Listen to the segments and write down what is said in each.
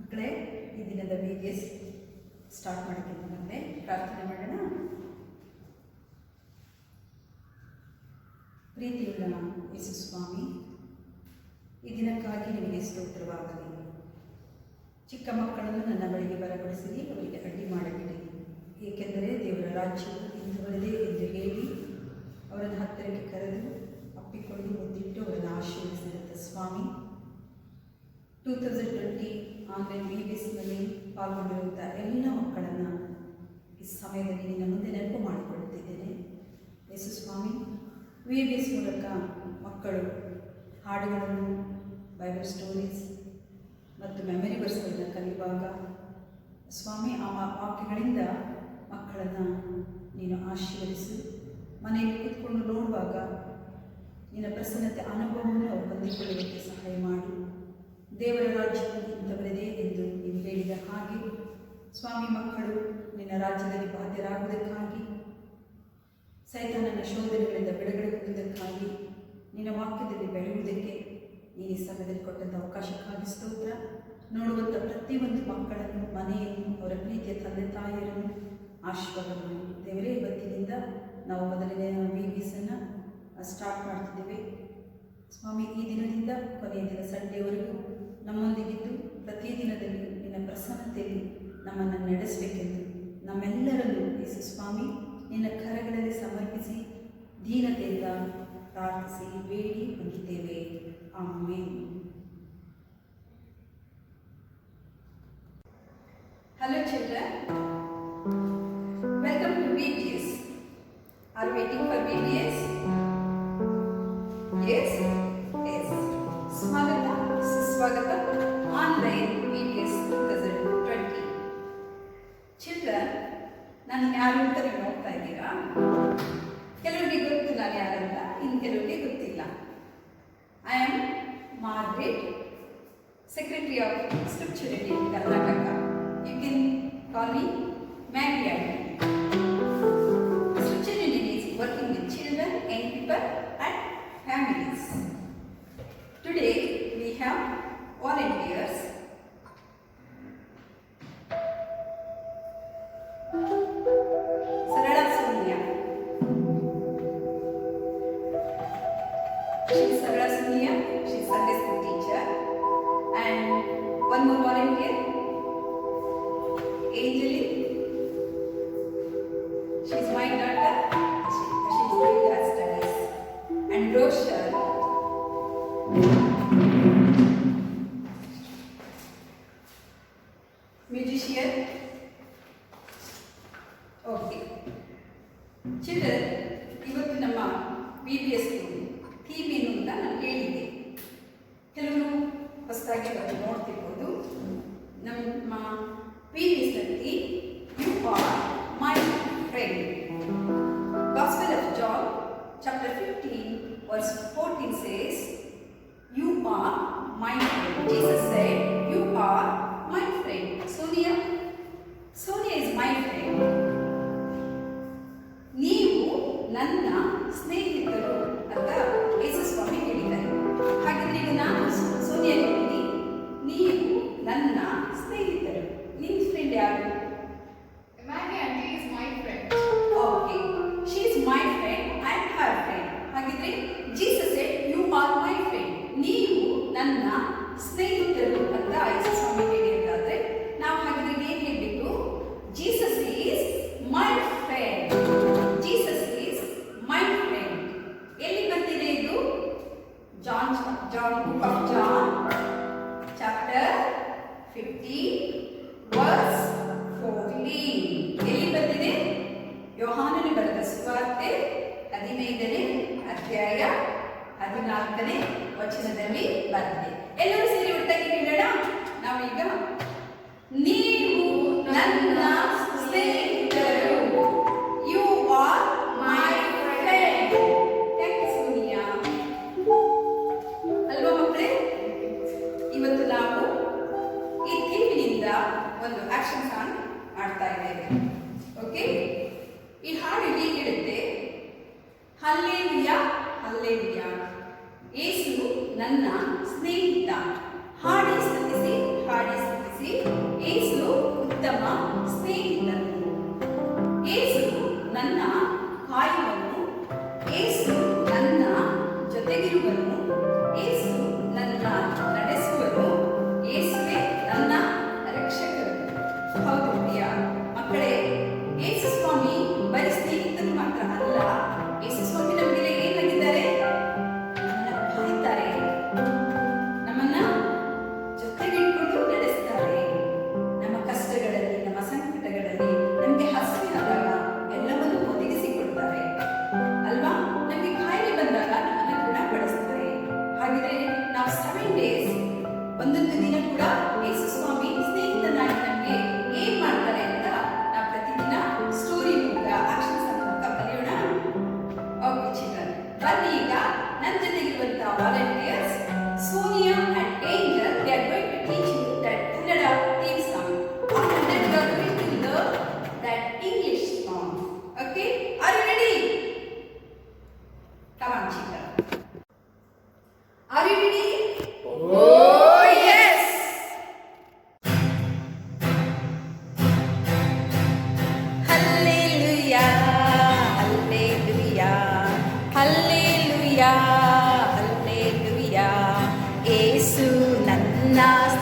ಮಕ್ಕಳೇ, ಈ ದಿನದ VBS ಸ್ಟಾರ್ಟ್ ಮಾಡೋಕ್ಕಿಂತ ಮೊದಲೇ ಪ್ರಾರ್ಥನೆ ಮಾಡೋಣ. ಪ್ರೀತಿಯುಳ್ಳ ಯೇಸು ಸ್ವಾಮಿ, ಈ ದಿನಕ್ಕಾಗಿ ನಿಮಗೆ ಸ್ತೋತ್ರವಾಗಲಿ. ಚಿಕ್ಕ ಮಕ್ಕಳನ್ನು ನನ್ನ ಬಳಿಗೆ ಬರಗೊಳಿಸಿರಿ, ಅವರಿಗೆ ಅಡ್ಡಿ ಮಾಡಬೇಡಿ, ಏಕೆಂದರೆ ದೇವರ ರಾಜ್ಯವು ಇಂಥವರದೇ ಎಂದು ಹೇಳಿ ಅವರನ್ನು ಹತ್ತಿರಕ್ಕೆ ಕರೆದು ಅಪ್ಪಿಕೊಂಡು ಮುದ್ದಿಟ್ಟು ಅವರನ್ನು ಆಶೀರ್ವದಿಸಿದಂಥ ಸ್ವಾಮಿ, 2020 ಆನ್ಲೈನ್ VBSನಲ್ಲಿ ಪಾಲ್ಗೊಂಡಿರುವಂಥ ಎಲ್ಲ ಮಕ್ಕಳನ್ನು ಈ ಸಮಯದಲ್ಲಿ ನಿನ್ನ ಮುಂದೆ ನೆನಪು ಮಾಡಿಕೊಳ್ಳುತ್ತಿದ್ದೇನೆ. ಯೇಸು ಸ್ವಾಮಿ, VBS ಮೂಲಕ ಮಕ್ಕಳು ಹಾಡುಗಳನ್ನು, ಬೈಬಲ್ ಸ್ಟೋರೀಸ್ ಮತ್ತು ಮೆಮರಿ ವರ್ಸ್ಗಳನ್ನು ಕಲಿಯುವಾಗ ಸ್ವಾಮಿ, ಆ ವಾಕ್ಯಗಳಿಂದ ಮಕ್ಕಳನ್ನು ನೀನು ಆಶೀರ್ವದಿಸು. ಮನೆಯಲ್ಲಿ ಕೂತ್ಕೊಂಡು ನೋಡುವಾಗ ನಿನ್ನ ಪ್ರಸನ್ನತೆ ಅನುಭವವನ್ನು ಅವರು ಹೊಂದಿಕೊಳ್ಳುವಂತೆ ಸಹಾಯ ಮಾಡಿ. ದೇವರ ರಾಜ್ಯವು ಇಂಥವರದೇ ಎಂದು ನೀನು ಹೇಳಿದ ಹಾಗೆ ಸ್ವಾಮಿ, ಮಕ್ಕಳು ನಿನ್ನ ರಾಜ್ಯದಲ್ಲಿ ಬಾಧ್ಯರಾಗುವುದಕ್ಕಾಗಿ, ಸೈತಾನನ ಶೋಧನೆಗಳಿಂದ ಬಿಡುಗಡೆ ಹೊಂದುವುದಕ್ಕಾಗಿ, ನಿನ್ನ ವಾಕ್ಯದಲ್ಲಿ ಬೆಳೆಯುವುದಕ್ಕೆ ನೀನು ಈ ಸಮಯದಲ್ಲಿ ಕೊಟ್ಟಂಥ ಅವಕಾಶಕ್ಕಾಗಿ ಸ್ತೋತ್ರ. ನೋಡುವಂಥ ಪ್ರತಿಯೊಂದು ಮಕ್ಕಳನ್ನು, ಮನೆಯನ್ನು, ಅವರ ಪ್ರೀತಿಯ ತಂದೆ ತಾಯಿಯರನ್ನು ಆಶೀರ್ವಾದ ಮಾಡಿ. ದೇವರೇ, ಇವತ್ತಿನಿಂದ ನಾವು ಮೊದಲನೇ VBSನ್ನು ಸ್ಟಾರ್ಟ್ ಮಾಡ್ತಿದ್ದೇವೆ ಸ್ವಾಮಿ. ಈ ದಿನದಿಂದ ಕೊನೆಯ ದಿನ ಸಂಡೆವರೆಗೂ ನಮ್ಮೊಂದಿಗಿದ್ದು ಪ್ರತಿದಿನದಲ್ಲಿ ನಿನ್ನ ಪ್ರಸನ್ನತೆಯಲ್ಲಿ ನಮ್ಮನ್ನು ನಡೆಸಬೇಕೆಂದು ನಮ್ಮೆಲ್ಲರನ್ನು ಯೇಸು ಸ್ವಾಮಿ ನಿನ್ನ ಕರಗಳಲ್ಲಿ ಸಮರ್ಪಿಸಿ ದೀನತೆಯಿಂದ ಪ್ರಾರ್ಥಿಸಿ ಬೇಡಿ ಹೊಂದಿದ್ದೇವೆ. Amen. Hello children, welcome to VBS. Are you waiting for VBS? Yes? Yes. Swagata, Swagata, online VBS 2020. Children, ನಾನು ಯಾರು ಅಂತ ನೀವು ನೋಡ್ತಾ ಇದ್ದೀರಾ? ಕೆಲವರಿಗೆ ಗೊತ್ತು ನಾನು ಯಾರಂತ, ಇನ್ನು ಕೆಲವರಿಗೆ ಗೊತ್ತಿಲ್ಲ. I am Margaret, secretary of scripture in Karnataka. You can call me Maggie Aunty. Scripture reading is working with children, young people and families. Today we have volunteers. Sarala Sonia. She is Sarala Sonia. She is Sunday school teacher. And one more volunteer, Angeline. She is my daughter. She is doing her studies. And Rochelle. Musician. Okay. Children, ಇವತ್ತು ನಮ್ಮ VBS theme ಏನು ಅಂತ ನಾನು ಹೇಳಿದ್ದೆ. ಕೆಲವರು ಹೊಸದಾಗಿ ಬಂದು ನೋಡ್ತಿರ್ಬೋದು. ನಮ್ಮ VBS ನಲ್ಲಿ you are my friend. Gospel of John chapter 15 verse 14 says, you are my friend. Jesus said, you are my friend. Sonia is my friend. ನೀವು ನನ್ನ ಸ್ನೇಹಿತರು ಅಂತ ಯೇಸು ಸ್ವಾಮಿ ಹೇಳಿದ್ದಾರೆ. ಹಾಗಿದ್ರೆ ಈಗ ನಾನು ಸೋನಿಯಾ ಹೇಳ್ತೀನಿ, ನೀವು ನನ್ನ ಸ್ನೇಹಿತರು. ನಿಮ್ಮ ಫ್ರೆಂಡ್ ಯಾರು? Maggie Aunty is my friend. Okay, she is my friend, I am her friend. ಹಾಗಿದ್ರೆ Jesus said, you are my friend. ನೀವು ನನ್ನ ಸ್ನೇಹಿತರು ಅಂತ ಯೇಸು ಸ್ವಾಮಿ ಹೇಳಿ ಅಂತಾದ್ರೆ ನಾವು ಹಾಗಿದ್ರೆ ಏನು ಹೇಳಬೇಕು? Jesus is my friend. Jesus is my friend. ಎಲ್ಲಿ ಬಂದಿದೆ ಇದು? book of John chapter 15 verse 14. ಎಲ್ಲಿ ಬಂದಿದೆ? ಯೋಹಾನನು ಬರೆದ ಸುವಾರ್ತೆ 15ನೇ ಅಧ್ಯಾಯ 14ನೇ ವಚನದಲ್ಲಿ ಬಂದಿದೆ. ಎಲ್ಲರೂ ಸೇರಿ ಒಟ್ಟಾಗಿ ಹೇಳೋಣ. ನಾವೀಗ ನೀವು ನನ್ನ ಸ್ನೇಹಿತರು. You are my friend. Thank you Sonia. ಅಲ್ವಾ ಮಕ್ಕಳೇ? ಇವತ್ತು ನಾವು ಈ ಥೀಮಿನಿಂದ ಒಂದು ಆಕ್ಷನ್ ಸಾಂಗ್ ಮಾಡ್ತಾ ಇದ್ದೇವೆ. ಓಕೆ, ಈ ಹಾಡು ಹೀಗಿರುತ್ತೆ: ಹಲ್ಲೆಲೂಯಾ ಹಲ್ಲೆಲೂಯಾ, ಯೇಸು ನನ್ನ ಸ್ನೇಹಿತ. ಹಾಡಿ ಸ್ತುತಿಸಿ ಹಾಡಿ ಸ್ತುತಿಸಿ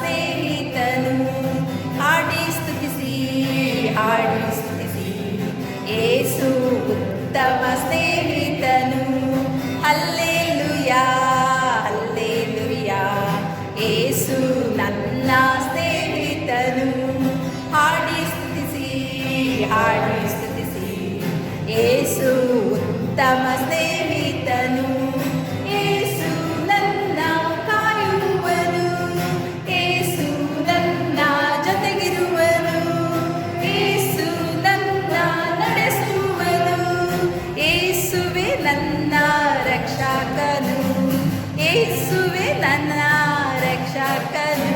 ಸ್ನೇಹಿತನು. ಹಾಡಿ ಸ್ತುತಿಸಿ ಏಸು ಉತ್ತಮ ಸ್ನೇಹಿತನು. ಹಲ್ಲೆಲೂಯಾ ಹಲ್ಲೆಲೂಯಾ, ಏಸು ನನ್ನ ಸ್ನೇಹಿತನು. ಹಾಡಿ ಸ್ತುತಿಸಿ ಏಸು ಉತ್ತಮ ಸ್ನೇಹಿತನು. ಏಸು ನನ್ನ ಕಾಯುವನು, ಏಸು ನನ್ನ ಜೊತೆಗಿರುವನು, ಏಸು ನನ್ನ ನಡೆಸುವನು, ಏಸುವೆ ನನ್ನ ರಕ್ಷಕನು, ಏಸುವೆ ನನ್ನ ರಕ್ಷಕನು.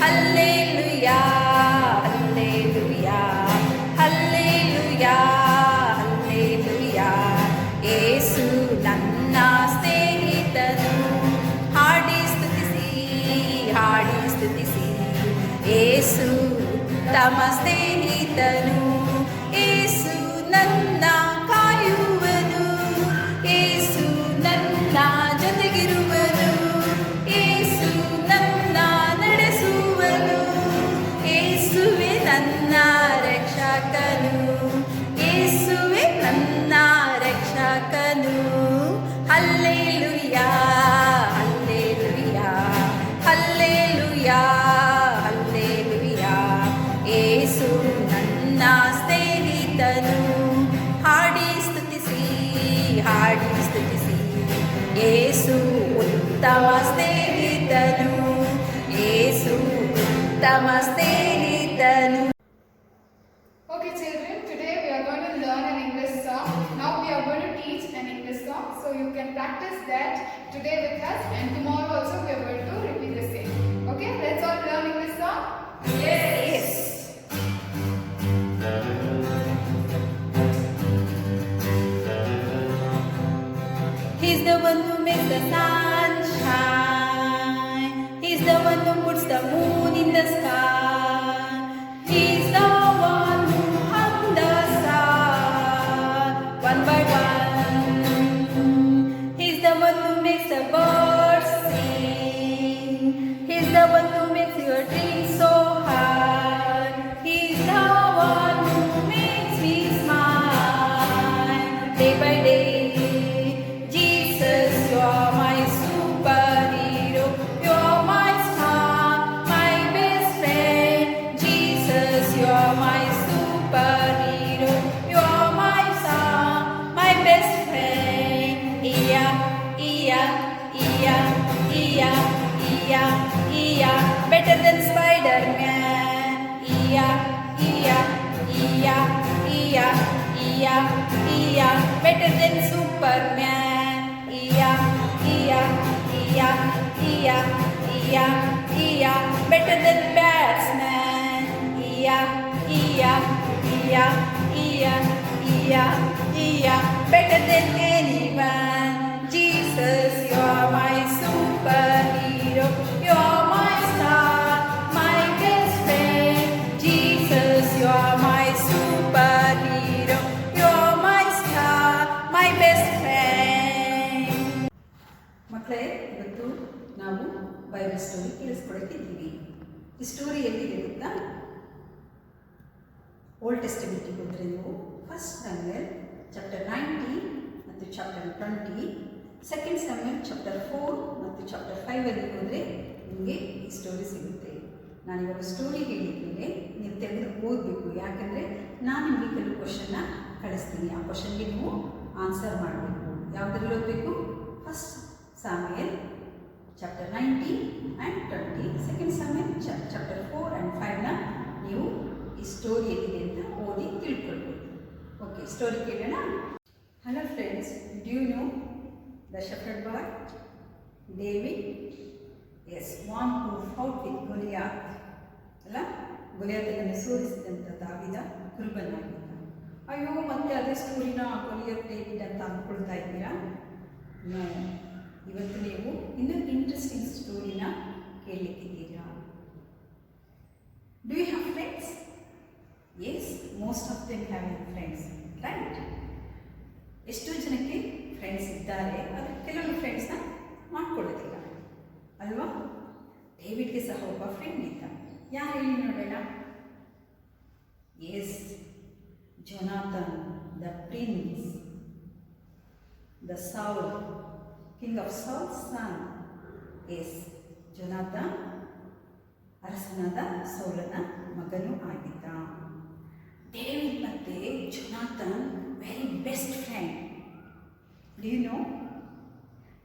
ಹಲ್ಲೆಲೂಯಾ ಹಲ್ಲೆಲೂಯಾ ಹಲ್ಲೆಲೂಯಾ ಹಲ್ಲೆಲೂಯಾ, ಏಸು ನನ್ನ ಸ್ನೇಹಿತನು. ಹಾಡಿ ಸ್ತುತಿಸಿ ಏಸು ಉತ್ತಮ ಸ್ನೇಹಿತನು. ಏಸು ನನ್ನ ಕಾಯುವನು, ಏಸು ನನ್ನ ಜೊತೆಗಿರುವನು, ಏಸು ನನ್ನ ನಡೆಸುವನು, ಏಸುವೆ ನನ್ನ ರಕ್ಷಕನು, ಏಸುವೆ ನನ್ನ ರಕ್ಷಕನು. ಹಲ್ಲೆಲೂಯಾ ಹಲ್ಲೆಲೂಯಾ ಹಲ್ಲೆಲೂಯಾ ಹಲ್ಲೆಲೂಯಾ, ಏಸು ನನ್ನ ಸ್ನೇಹಿತನು. ಹಾಡಿ ಸ್ತುತಿಸಿ ಏಸು ಉತ್ತಮ ಸ್ನೇಹಿತನು, ಏಸು ಉತ್ತಮ ಸ್ನೇಹಿತನು. Okay, children, today we are going to learn an English song. Now we are going to teach an English song, so you can practice that today with us, and tomorrow also we are going to repeat the same. Okay, let's all learn English song. Yes. He's the one who makes the sun shine. He's the one who puts the moon in the sky. He's the one who hung the stars one by one. He's the one who makes the birds sing. He's the one who makes your dreams so high. He's the one who makes me smile day by day. Jesus, you're my superhero. You're my star, my best friend. Jesus, you're my superhero. You're my star, my best friend. Iya, iya, iya, iya, iya, iya, better than Spider-Man. Iya, iya, iya, iya, iya, iya, better than Superman. Iya, iya, iya, iya, iya, iya, better than Batman. Iya, iya, iya, iya, iya, iya, better than anyone. Jesus, you're my superhero. You're my star, my best friend. Jesus, you're my superhero. You're my star, my best friend. ಮಕ್ಕಳೇ, ಇವತ್ತು ನಾವು Bible story ಕೇಳಿಸ್ಕೊಳಕ್ಕಿದ್ದೀವಿ. ಈ story ಎಲ್ಲಿದೆ ಗೊತ್ತಾ? Old ಟೆಸ್ಟಮೆಂಟಿಗೆ ಹೋದರೆ ನೀವು first Samuel chapter 19 ಮತ್ತು chapter 20, second Samuel chapter 4 ಮತ್ತು ಚಾಪ್ಟರ್ 5 ಹೋದರೆ ನಿಮಗೆ ಈ ಸ್ಟೋರಿ ಸಿಗುತ್ತೆ. ನಾನಿವಾಗ ಸ್ಟೋರಿ ಹೇಳಿದ್ಮೇಲೆ ನೀವು ತೆಗೆದು ಓದಬೇಕು. ಯಾಕಂದರೆ ನಾನು ನಿಮಗೆ ಕೆಲವು ಕ್ವಶನ್ನ ಕಳಿಸ್ತೀನಿ. ಆ ಕ್ವಶನ್ಗೆ ನೀವು ಆನ್ಸರ್ ಮಾಡಬೇಕು. ಯಾವುದ್ರಲ್ಲಿ ಓದಬೇಕು? First Samuel chapter 19 and 20, second Samuel chapter 4 and 5ನ ನೀವು ಈ ಸ್ಟೋರಿ ಎಲ್ಲಿದೆ ಅಂತ ಓದಿ ತಿಳ್ಕೊಳ್ಬೇಕು. ಓಕೆ, ಸ್ಟೋರಿ ಕೇಳೋಣ. Hello friends, do know the shepherd boy David? Yes, one who fought with Goliath ಅಲ್ಲ, ಗೊಲಿಯಾತನನ್ನು ಸೋಲಿಸಿದಂಥ ದಾವಿದ ಕುರುಬನಾಗಿದ್ದ. ಅಯ್ಯೋ, ಮತ್ತೆ ಅದೇ ಸ್ಟೋರಿನ ಗೊಲಿಯಾತ್ ಡೇವಿಡ್ ಅಂತ ಅಂದ್ಕೊಳ್ತಾ ಇದ್ದೀರಾ? ನೋ, ಇವತ್ತು ನೀವು ಇನ್ನೊಂದು ಇಂಟ್ರೆಸ್ಟಿಂಗ್ ಸ್ಟೋರಿನ ಕೇಳಲಿಕ್ಕಿದ್ದೀರಾ. Do you have friends? Yes, most of them having friends, right? ಎಷ್ಟೋ ಜನಕ್ಕೆ ಫ್ರೆಂಡ್ಸ್ ಇದ್ದಾರೆ, ಆದರೆ ಕೆಲವು ಫ್ರೆಂಡ್ಸ್ನ ಮಾಡ್ಕೊಳ್ಳೋದಿಲ್ಲ ಅಲ್ವಾ? ಡೇವಿಡ್ಗೆ ಸಹ ಒಬ್ಬ ಫ್ರೆಂಡ್ ಇದ್ದ. ಯಾರು ಹೇಳಿ ನೋಡೋಣ? Yes, Jonathan the prince, the Saul, king of Saul son. Yes, Jonathan ಅರಸನಾದ ಸೌಲನ ಮಗನೂ ಆಗಿದ್ದ. ಡೇವಿಡ್ ಮತ್ತು Jonathan very best friend. Do you know?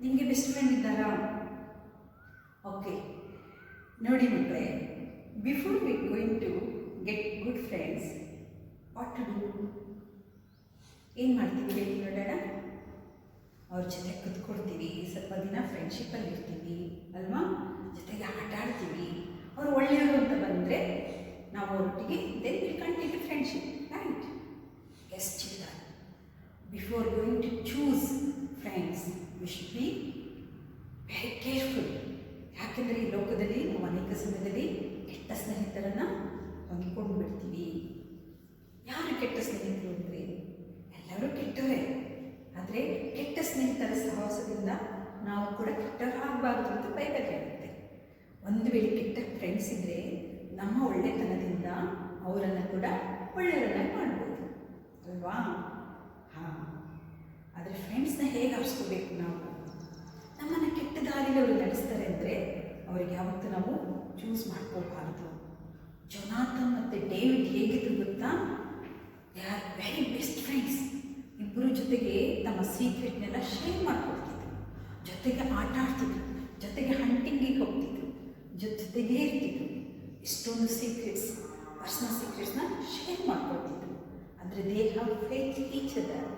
ನಿಮಗೆ ಬೆಸ್ಟ್ ಫ್ರೆಂಡ್ ಇದ್ದಾರಾ? ಓಕೆ, ನೋಡಿ ಮಕ್ಕಳೇ, before we going to get good friends, what to do? ಏನು ಮಾಡ್ತೀವಿ ಹೇಳಿ ನೋಡೋಣ? ಅವ್ರ ಜೊತೆ ಕುತ್ಕೊಳ್ತೀವಿ, ಸ್ವಲ್ಪ ದಿನ ಫ್ರೆಂಡ್ಶಿಪ್ಪಲ್ಲಿ ಇರ್ತೀವಿ ಅಲ್ವಾ, ಜೊತೆಗೆ ಆಟ ಆಡ್ತೀವಿ. ಅವ್ರು ಒಳ್ಳೆಯವರು ಅಂತ ಬಂದರೆ ನಾವು ಒಟ್ಟಿಗೆ then will continue friendship, right? Yes children, before going to choose friends we should be very careful. ಯಾಕೆಂದರೆ ಈ ಲೋಕದಲ್ಲಿ ನಾವು ಅನೇಕ ಸಮಯದಲ್ಲಿ ಕೆಟ್ಟ ಸ್ನೇಹಿತರನ್ನು ಹೊಂದಿಕೊಂಡು ಬಿಡ್ತೀವಿ. ಯಾರು ಕೆಟ್ಟ ಸ್ನೇಹಿತರು ಅಂದರೆ ಎಲ್ಲರೂ ಕೆಟ್ಟವರೇ. ಆದರೆ ಕೆಟ್ಟ ಸ್ನೇಹಿತರ ಸಹವಾಸದಿಂದ ನಾವು ಕೂಡ ಕೆಟ್ಟವರಾಗಬಾರ್ದು ಅಂತ ಬೈಬಲ್ ಹೇಳುತ್ತೆ. ಒಂದು ವೇಳೆ ಕೆಟ್ಟ ಫ್ರೆಂಡ್ಸ್ ಇದ್ದರೆ ನಮ್ಮ ಒಳ್ಳೆತನದಿಂದ ಅವರನ್ನು ಕೂಡ ಒಳ್ಳೆಯವರನ್ನಾಗಿ ಮಾಡ್ಬೋದು ಅಲ್ವಾ? ಹಾಂ, ಆದರೆ ಫ್ರೆಂಡ್ಸ್ನ ಹೇಗೆ ಆರಿಸ್ಕೋಬೇಕು ನಾವು? ನಮ್ಮನ್ನು ಕೆಟ್ಟ ದಾರಿಯಲ್ಲಿ ಅವರು ನಡೆಸ್ತಾರೆ ಅಂದರೆ ಅವರಿಗೆ ಯಾವತ್ತೂ ನಾವು ಚೂಸ್ ಮಾಡ್ಕೋಬಾರ್ದು. ಜೊನಾಥನ್ ಮತ್ತು ಡೇವಿಡ್ ಹೇಗಿದ್ರು ಗೊತ್ತಾ? They are very best friends. ಇಬ್ಬರು ಜೊತೆಗೆ ತಮ್ಮ ಸೀಕ್ರೆಟ್ನೆಲ್ಲ ಶೇರ್ ಮಾಡ್ಕೊಳ್ತಿದ್ರು, ಜೊತೆಗೆ ಆಟ ಆಡ್ತಿದ್ರು, ಜೊತೆಗೆ ಹಂಟಿಂಗಿಗೆ ಹೋಗ್ತಿದ್ರು, ಜೊತೆಗೇ ಇರ್ತಿದ್ರು. ಇಷ್ಟೊಂದು ಸೀಕ್ರೆಟ್ಸ್, ಪರ್ಸನಲ್ ಸೀಕ್ರೆಟ್ಸ್ನ ಶೇರ್ ಮಾಡ್ಕೊಳ್ತಿದ್ರು. ಅಂದರೆ they have faith each other,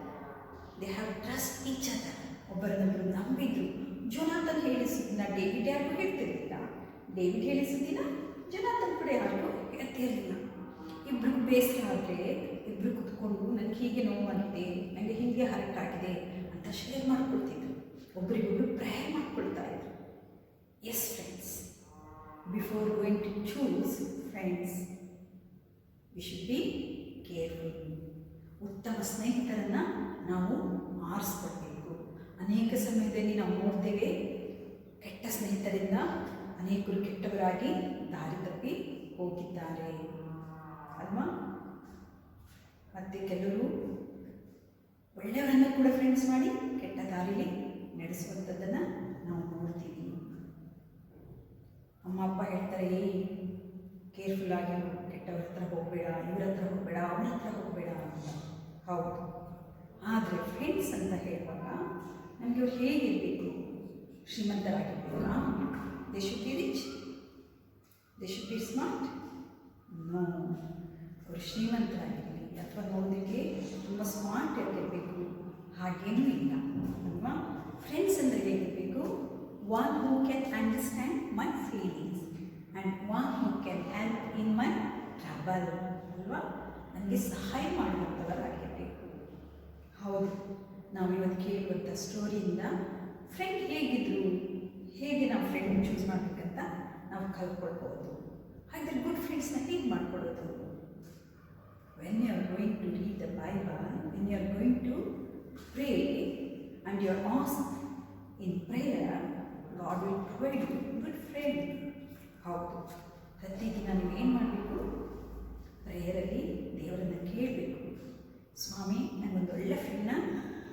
they have trust each other. ಒಬ್ಬರನ್ನೊಬ್ಬರು ನಂಬಿದ್ರು. ಜೊನಾಥನ್ ಹೇಳಿಸಿದ್ದನ್ನ ಡೇವಿಡ್ ಯಾರಿಗೂ ಹೇಳ್ತಿರ್ಲಿಲ್ಲ, ಡೇವಿಡ್ ಹೇಳಿಸಿದ್ದಿನ ಜೊನಾಥನ್ ಕೂಡ ಯಾರಿಗೂ ಹೇಳ್ತಿರಲಿಲ್ಲ. ಇಬ್ಬರಿಗೂ ಬೇಸರ ಆದರೆ ಇಬ್ಬರು ಕುತ್ಕೊಂಡು ನನಗೆ ಹೀಗೆ ನೋವಾಗಿದೆ, ನನಗೆ ಹೀಗೆ ಹರ್ಟ್ ಆಗಿದೆ ಅಂತ ಶೇರ್ ಮಾಡ್ಕೊಳ್ತಿದ್ರು. ಒಬ್ರಿಗೊಬ್ರು ಪ್ರೇಯರ್ ಮಾಡ್ಕೊಳ್ತಾ ಇದ್ರು. Yes friends, before going to choose friends we should be careful. ಉತ್ತಮ ಸ್ನೇಹಿತರನ್ನು ನಾವು ಆರಿಸ್ಕೊಳ್ಬೇಕು. ಅನೇಕ ಸಮಯದಲ್ಲಿ ನಾವು ನೋಡ್ತೇವೆ, ಕೆಟ್ಟ ಸ್ನೇಹಿತರಿಂದ ಅನೇಕರು ಕೆಟ್ಟವರಾಗಿ ದಾರಿ ತಪ್ಪಿ ಹೋಗಿದ್ದಾರೆ ಅಲ್ವಾ? ಮತ್ತು ಕೆಲವರು ಒಳ್ಳೆಯವರನ್ನು ಕೂಡ ಫ್ರೆಂಡ್ಸ್ ಮಾಡಿ ಕೆಟ್ಟ ದಾರಿಯಲ್ಲಿ ನಡೆಸುವಂಥದ್ದನ್ನು ನಾವು ನೋಡ್ತೀವಿ. ಅಮ್ಮ ಅಪ್ಪ ಹೇಳ್ತಾರೆ, ಕೇರ್ಫುಲ್ ಆಗಿರು, ಕೆಟ್ಟವ್ರ ಹತ್ರ ಹೋಗಬೇಡ, ಇವ್ರ ಹತ್ರ ಹೋಗಬೇಡ, ಅವನ ಹತ್ರ ಹೋಗಬೇಡ ಅಂತ. ಹೌದು, ಆದರೆ ಫ್ರೆಂಡ್ಸ್ ಅಂತ ಹೇಳುವಾಗ ನಮಗೆ ಅವ್ರು ಹೇಗಿರಬೇಕು? ಶ್ರೀಮಂತರಾಗಿರ್ಬೇಕಾ? They should be rich, they should be smart? No, ಅವರು ಶ್ರೀಮಂತರಾಗಿರಲಿ ಅಥವಾ ನೋಡೋದಕ್ಕೆ ತುಂಬ ಸ್ಮಾರ್ಟ್ ಆಗಿರಬೇಕು ಹಾಗೇನೂ ಇಲ್ಲ ಅಲ್ವಾ? ಫ್ರೆಂಡ್ಸ್ ಅಂದರೆ ಹೇಗಿರಬೇಕು? One who can understand my feelings and one who can help in my trouble ಅಲ್ವಾ? ನನಗೆ ಸಹಾಯ ಮಾಡುವಂಥವರಾಗಿರಬೇಕು. ಹೌದು, ನಾವು ಇವತ್ತು ಕೇಳುವಂಥ ಸ್ಟೋರಿಯಿಂದ ಫ್ರೆಂಡ್ ಹೇಗಿದ್ರು, ಹೇಗೆ ನಾವು ಫ್ರೆಂಡ್ ಚೂಸ್ ಮಾಡಬೇಕಂತ ನಾವು ಕಲ್ತ್ಕೊಳ್ಬೋದು. ಹಾಗಾದರೆ ಗುಡ್ ಫ್ರೆಂಡ್ಸ್ನ ಹೇಗೆ ಮಾಡ್ಕೊಳ್ಳೋದು? When you are going to read the Bible, when you are going to pray and you are ask in prayer, God will provide you good friend. ಹೌದು, ಪ್ರತಿದಿನ ನೀವೇನು ಮಾಡಬೇಕು? ಪ್ರೇಯರಲ್ಲಿ ದೇವರನ್ನು ಕೇಳಬೇಕು. ಸ್ವಾಮಿ, ನನಗೊಂದು ಒಳ್ಳೆ ಫ್ರೆಂಡ್ನ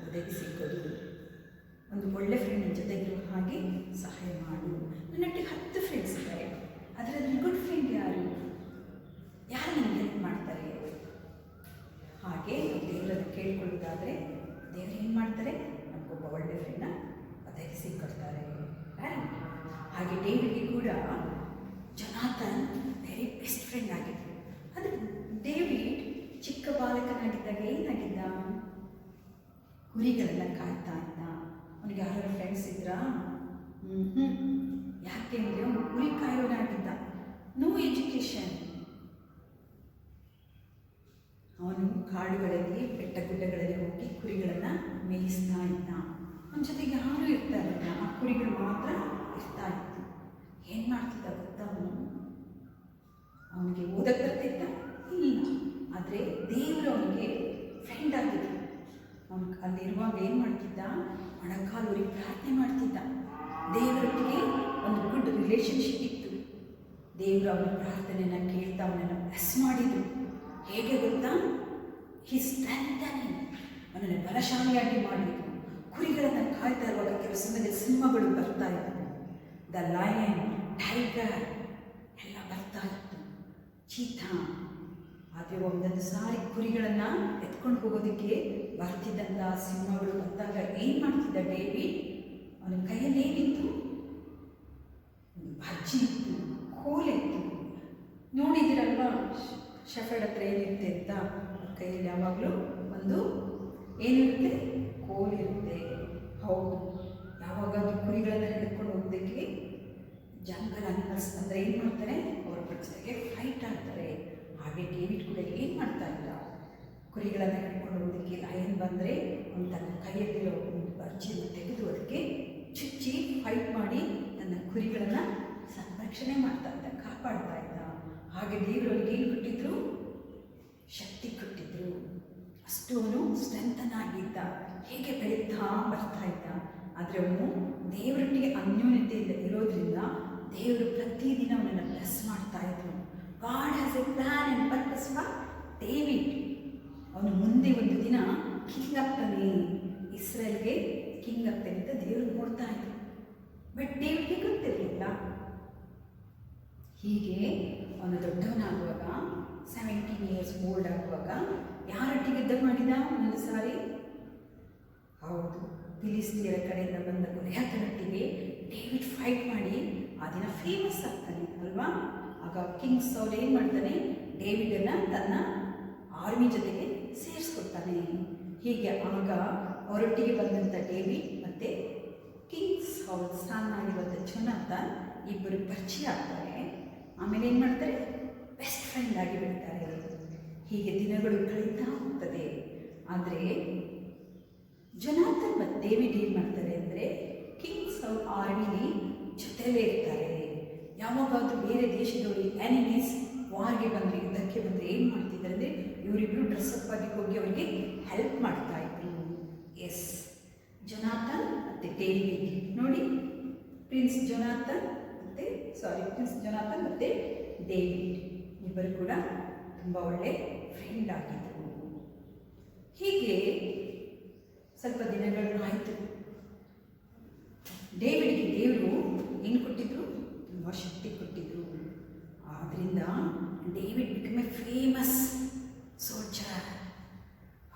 ಒದಗಿಸಿಕೊಡು, ಒಂದು ಒಳ್ಳೆ ಫ್ರೆಂಡ್ ನನ್ನ ಜೊತೆಗಿರೋ ಹಾಗೆ ಸಹಾಯ ಮಾಡು. ನನ್ನೊಟ್ಟಿಗೆ 10 ಫ್ರೆಂಡ್ಸ್ ಇದ್ದಾರೆ, ಅದರಲ್ಲಿ ಗುಡ್ ಫ್ರೆಂಡ್ ಯಾರು ನನಗೆ ಹೆಲ್ಪ್ ಮಾಡ್ತಾರೆ? ಹಾಗೆ ದೇವರನ್ನು ಕೇಳಿಕೊಳ್ಳೋದಾದರೆ ದೇವರು ಏನು ಮಾಡ್ತಾರೆ? ನಮಗೊಬ್ಬ ಒಳ್ಳೆ ಫ್ರೆಂಡ್ನ ಒದಗಿಸಿಕೊಡ್ತಾರೆ. ಹಾಗೆ ಡೇವಿಡ್ಗೆ ಕೂಡ ಜೊನಾಥನ್ ವೆರಿ ಬೆಸ್ಟ್ ಫ್ರೆಂಡ್ ಆಗಿದ್ರು. ಅದು ಡೇವಿಡ್ ಚಿಕ್ಕ ಬಾಲಕನಾಗಿದ್ದಾಗ ಏನಾಗಿದ್ದ? ಕುರಿಗಳೆಲ್ಲ ಕಾಯ್ತಾ ಇದ್ದ. ಅವನಿಗೆ ಯಾರು ಫ್ರೆಂಡ್ಸ್ ಇದ್ರಾ? ಯಾಕೆ ಅಂದರೆ ಅವನು ಕುರಿ ಕಾಯೋನಾಗಿದ್ದ. No education. ಅವನು ಕಾಡುಗಳಲ್ಲಿ, ಬೆಟ್ಟ ಗುಡ್ಡಗಳಲ್ಲಿ ಹೋಗಿ ಕುರಿಗಳನ್ನು ಮೇಯಿಸ್ತಾ ಇದ್ದ. ಅವನ ಜೊತೆಗೆ ಯಾರೂ ಇರ್ತಾ ಇರಲಿಲ್ಲ, ಆ ಕುರಿಗಳು ಮಾತ್ರ ಇರ್ತಾ ಇತ್ತು. ಏನು ಮಾಡ್ತಿದ್ದ ಗೊತ್ತಾ? ಅವನಿಗೆ ಓದಕ್ಕೆ ಬರ್ತಿದ್ದ ಇಲ್ಲ, ಆದರೆ ದೇವರು ಅವನಿಗೆ ಫ್ರೆಂಡ್ ಆಗಿದ್ದ. ಅವನು ಅಲ್ಲಿರುವಾಗ ಏನು ಮಾಡ್ತಿದ್ದ? ಮೊಣಕಾಲೂರಿ ಪ್ರಾರ್ಥನೆ ಮಾಡ್ತಿದ್ದ. ದೇವರೊಟ್ಟಿಗೆ ಒಂದು ಗುಡ್ ರಿಲೇಷನ್ಶಿಪ್ ಇತ್ತು. ದೇವರು ಅವನ ಪ್ರಾರ್ಥನೆಯನ್ನು ಕೇಳ್ತಾ ಅವನನ್ನು ಬ್ಲೆಸ್ ಮಾಡಿದ್ರು. ಹೇಗೆ ಗೊತ್ತಾ? ಹಿ ಸ್ಟ್ರೆಂಥನಿಂಗ್, ಅವನನ್ನು ಬಲಶಾಲಿಯಾಗಿ ಮಾಡಿದ್ರು. ಕುರಿಗಳನ್ನು ಕಾಯ್ತಾ ಇರುವಾಗ ಕೆಲವು ಸಮಯದಲ್ಲಿ ಸಿಂಹಗಳು ಬರ್ತಾ ಇತ್ತು. ದ ಲಯನ್, ಟೈಗರ್ ಎಲ್ಲ ಬರ್ತಾ ಇತ್ತು, ಚೀತಾ. ಆದರೆ ಒಂದೊಂದು ಸಾರಿ ಕುರಿಗಳನ್ನು ಎತ್ಕೊಂಡು ಹೋಗೋದಕ್ಕೆ ಬರ್ತಿದ್ದಂಥ ಸಿಂಹಗಳು ಬಂದಾಗ ಏನು ಮಾಡ್ತಿದ್ದ ಡೇವಿಡ್? ಅವನ ಕೈಯಲ್ಲಿ ಏನಿತ್ತು? ಒಂದು ಭಜ್ಜಿ ಇತ್ತು, ಕೋಲಿತ್ತು. ನೋಡಿದಿರಲ್ವಾ ಶಫರ್ಡ್ ಹತ್ರ ಏನಿರುತ್ತೆ ಅಂತ? ಅವ್ರ ಕೈಯಲ್ಲಿ ಯಾವಾಗಲೂ ಒಂದು ಏನಿರುತ್ತೆ? ಕೋಲಿರುತ್ತೆ. ಹೌದು, ಯಾವಾಗಾದ್ರೂ ಕುರಿಗಳನ್ನು ಹಿಡ್ಕೊಂಡು ಹೋಗೋದಕ್ಕೆ ಜಂಗಲ್ ಅನಿಮಲ್ಸ್ ಅಂದರೆ ಏನು ಮಾಡ್ತಾರೆ? ಅವ್ರ ಜೊತೆಗೆ ಫೈಟ್ ಆಡ್ತಾರೆ. ಹಾಗೆ ಡೇವಿಡ್ ಕೂಡ ಏನು ಮಾಡ್ತಾ ಇದ್ದ? ಕುರಿಗಳನ್ನು ಹಿಡ್ಕೊಂಡು ಹೋಗೋದಕ್ಕೆ ಲಯನ್ ಬಂದರೆ ಅವನು ತನ್ನ ಕೈಯಲ್ಲಿರೋ ಒಂದು ಭರ್ಜಿಯನ್ನು ತೆಗೆದು ಅದಕ್ಕೆ ಚುಚ್ಚಿ ಫೈಟ್ ಮಾಡಿ ತನ್ನ ಕುರಿಗಳನ್ನು ಸಂರಕ್ಷಣೆ ಮಾಡ್ತಾ ಇದ್ದ, ಕಾಪಾಡ್ತಾ ಇದ್ದ. ಹಾಗೆ ದೇವರು ಅವನಿಗೆ ಏನು ಕೊಟ್ಟಿದ್ರು? ಶಕ್ತಿ ಕೊಟ್ಟಿದ್ರು. ಅಷ್ಟು ಅವನು ಸ್ಟ್ರೆಂಥನ್ ಆಗಿದ್ದ. ಹೇಗೆ ಬೆಳೀತಾ ಬರ್ತಾ ಇದ್ದ. ಆದರೆ ಅವನು ದೇವರೊಟ್ಟಿಗೆ ಅನ್ಯೋನ್ಯತೆಯಿಂದ ಇರೋದ್ರಿಂದ ದೇವರು ಪ್ರತಿದಿನ ಅವನನ್ನು ಬ್ಲೆಸ್ ಮಾಡ್ತಾ ಇದ್ರು. God has A plan and purpose for David. ಅವನು ಮುಂದೆ ಒಂದು ದಿನ ಕಿಂಗ್ ಆಗ್ತಾನೆ, ಇಸ್ರೇಲ್ಗೆ ಕಿಂಗ್ ಆಗ್ತಾನೆ ಅಂತ ದೇವರು ನೋಡ್ತಾ ಇದ್ರು. ಬಟ್ ಡೇವಿಡ್ಗೆ ಗೊತ್ತಿರಲಿಲ್ಲ. ಹೀಗೆ ಅವನು ದೊಡ್ಡವನಾಗುವಾಗ 17 years ಓಲ್ಡ್ ಆಗುವಾಗ ಯಾರೊಟ್ಟಿಗೆ ಯುದ್ಧ ಮಾಡಿದ? ಒಂದು ಸಾರಿ, ಹೌದು, ಫಿಲಿಸ್ತೀಯರ ಕಡೆಯಿಂದ ಬಂದ ಗೊಲ್ಯಾತನೊಟ್ಟಿಗೆ ಡೇವಿಡ್ ಫೈಟ್ ಮಾಡಿ ಆ ದಿನ ಫೇಮಸ್ ಆಗ್ತಾನೆ ಅಲ್ವಾ? ಆಗ ಕಿಂಗ್ ಸೌಲ್ ಏನು ಮಾಡ್ತಾನೆ? ಡೇವಿಡನ್ನು ತನ್ನ ಆರ್ಮಿ ಜೊತೆಗೆ ಸೇರಿಸ್ಕೊಡ್ತಾನೆ. ಹೀಗೆ ಆಗ ಅವರೊಟ್ಟಿಗೆ ಬಂದಂಥ ಡೇವಿಡ್ ಮತ್ತು ಕಿಂಗ್ ಸೌಲ್ ಸ್ಥಾನವಾಗಿರುವಂಥ ಜೊನಾಥನ್ ಇಬ್ಬರು ಪರಿಚಯ ಆಗ್ತಾರೆ. ಆಮೇಲೆ ಏನು ಮಾಡ್ತಾರೆ? ಬೆಸ್ಟ್ ಫ್ರೆಂಡ್ ಆಗಿ ಬಿಡ್ತಾರೆ. ಹೀಗೆ ದಿನಗಳು ಕಳೀತಾ ಹೋಗ್ತದೆ. ಆದರೆ ಜೊನಾಥನ್ ಮತ್ತು ಡೇವಿಡ್ ಏನು ಮಾಡ್ತಾರೆ ಅಂದರೆ ಕಿಂಗ್ ಸೌಲ್ ಆರ್ಮಿಲಿ ಜೊತೆಲೇ ಇರ್ತಾರೆ. ಯಾವಾಗಾದರೂ ಬೇರೆ ದೇಶದವರು ಎನಿಮೀಸ್ ವಾರ್ಗೆ ಬಂದರೆ, ಯುದ್ಧಕ್ಕೆ ಬಂದರೆ ಏನು ಮಾಡ್ತಿದ್ದಾರೆ ಅಂದರೆ ಇವರಿಬ್ಬರು ಡ್ರೆಸ್ಅಪ್ ಆಗಿ ಹೋಗಿ ಅವರಿಗೆ ಹೆಲ್ಪ್ ಮಾಡ್ತಾ ಇದ್ರು. ಎಸ್, ಜೊನಾಥನ್ ಮತ್ತು ಡೇವಿಡ್ ನೋಡಿ, ಪ್ರಿನ್ಸ್ ಜೊನಾಥನ್ ಮತ್ತು ಡೇವಿಡ್ ಇಬ್ಬರು ಕೂಡ ತುಂಬ ಒಳ್ಳೆ ಫ್ರೆಂಡ್ ಆಗಿದ್ದರು. ಹೀಗೆ ಸ್ವಲ್ಪ ದಿನಗಳು ಆಯಿತು. ಡೇವಿಡ್ಗೆ ದೇವರು ಏನು ಕೊಟ್ಟಿದ್ರು? ತುಂಬ ಶಕ್ತಿ ಕೊಟ್ಟಿದ್ರು. ಆದ್ದರಿಂದ David become A famous soldier.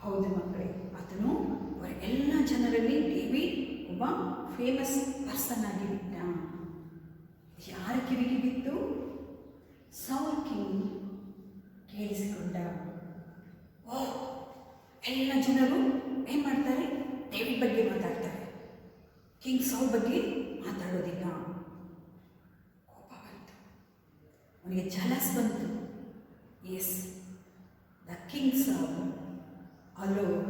ಹೌದು ಮಕ್ಕಳೇ, ಆತನು ಅವರ ಎಲ್ಲ ಜನರಲ್ಲಿ ಡೇವಿಡ್ ಒಬ್ಬ ಫೇಮಸ್ ಪರ್ಸನ್ ಆಗಿ ಬಿಟ್ಟ. ಯಾರ ಕಿವಿಗೆ ಬಿತ್ತು? ಸೌಲ್ ಕಿಂಗ್ ಕೇಳಿಸಿಕೊಂಡ. ಓ, ಎಲ್ಲ ಜನರು ಏನು ಮಾಡ್ತಾರೆ? ಡೇವಿಡ್ ಬಗ್ಗೆ ಮಾತಾಡ್ತಾರೆ, ಕಿಂಗ್ ಸೌಲ್ ಬಗ್ಗೆ ಮಾತಾಡೋದಿಲ್ಲ. ಕೋಪ ಬಂತು, ಅವನಿಗೆ ಜಲಸ್ ಬಂತು. Yes, the king Saul allowed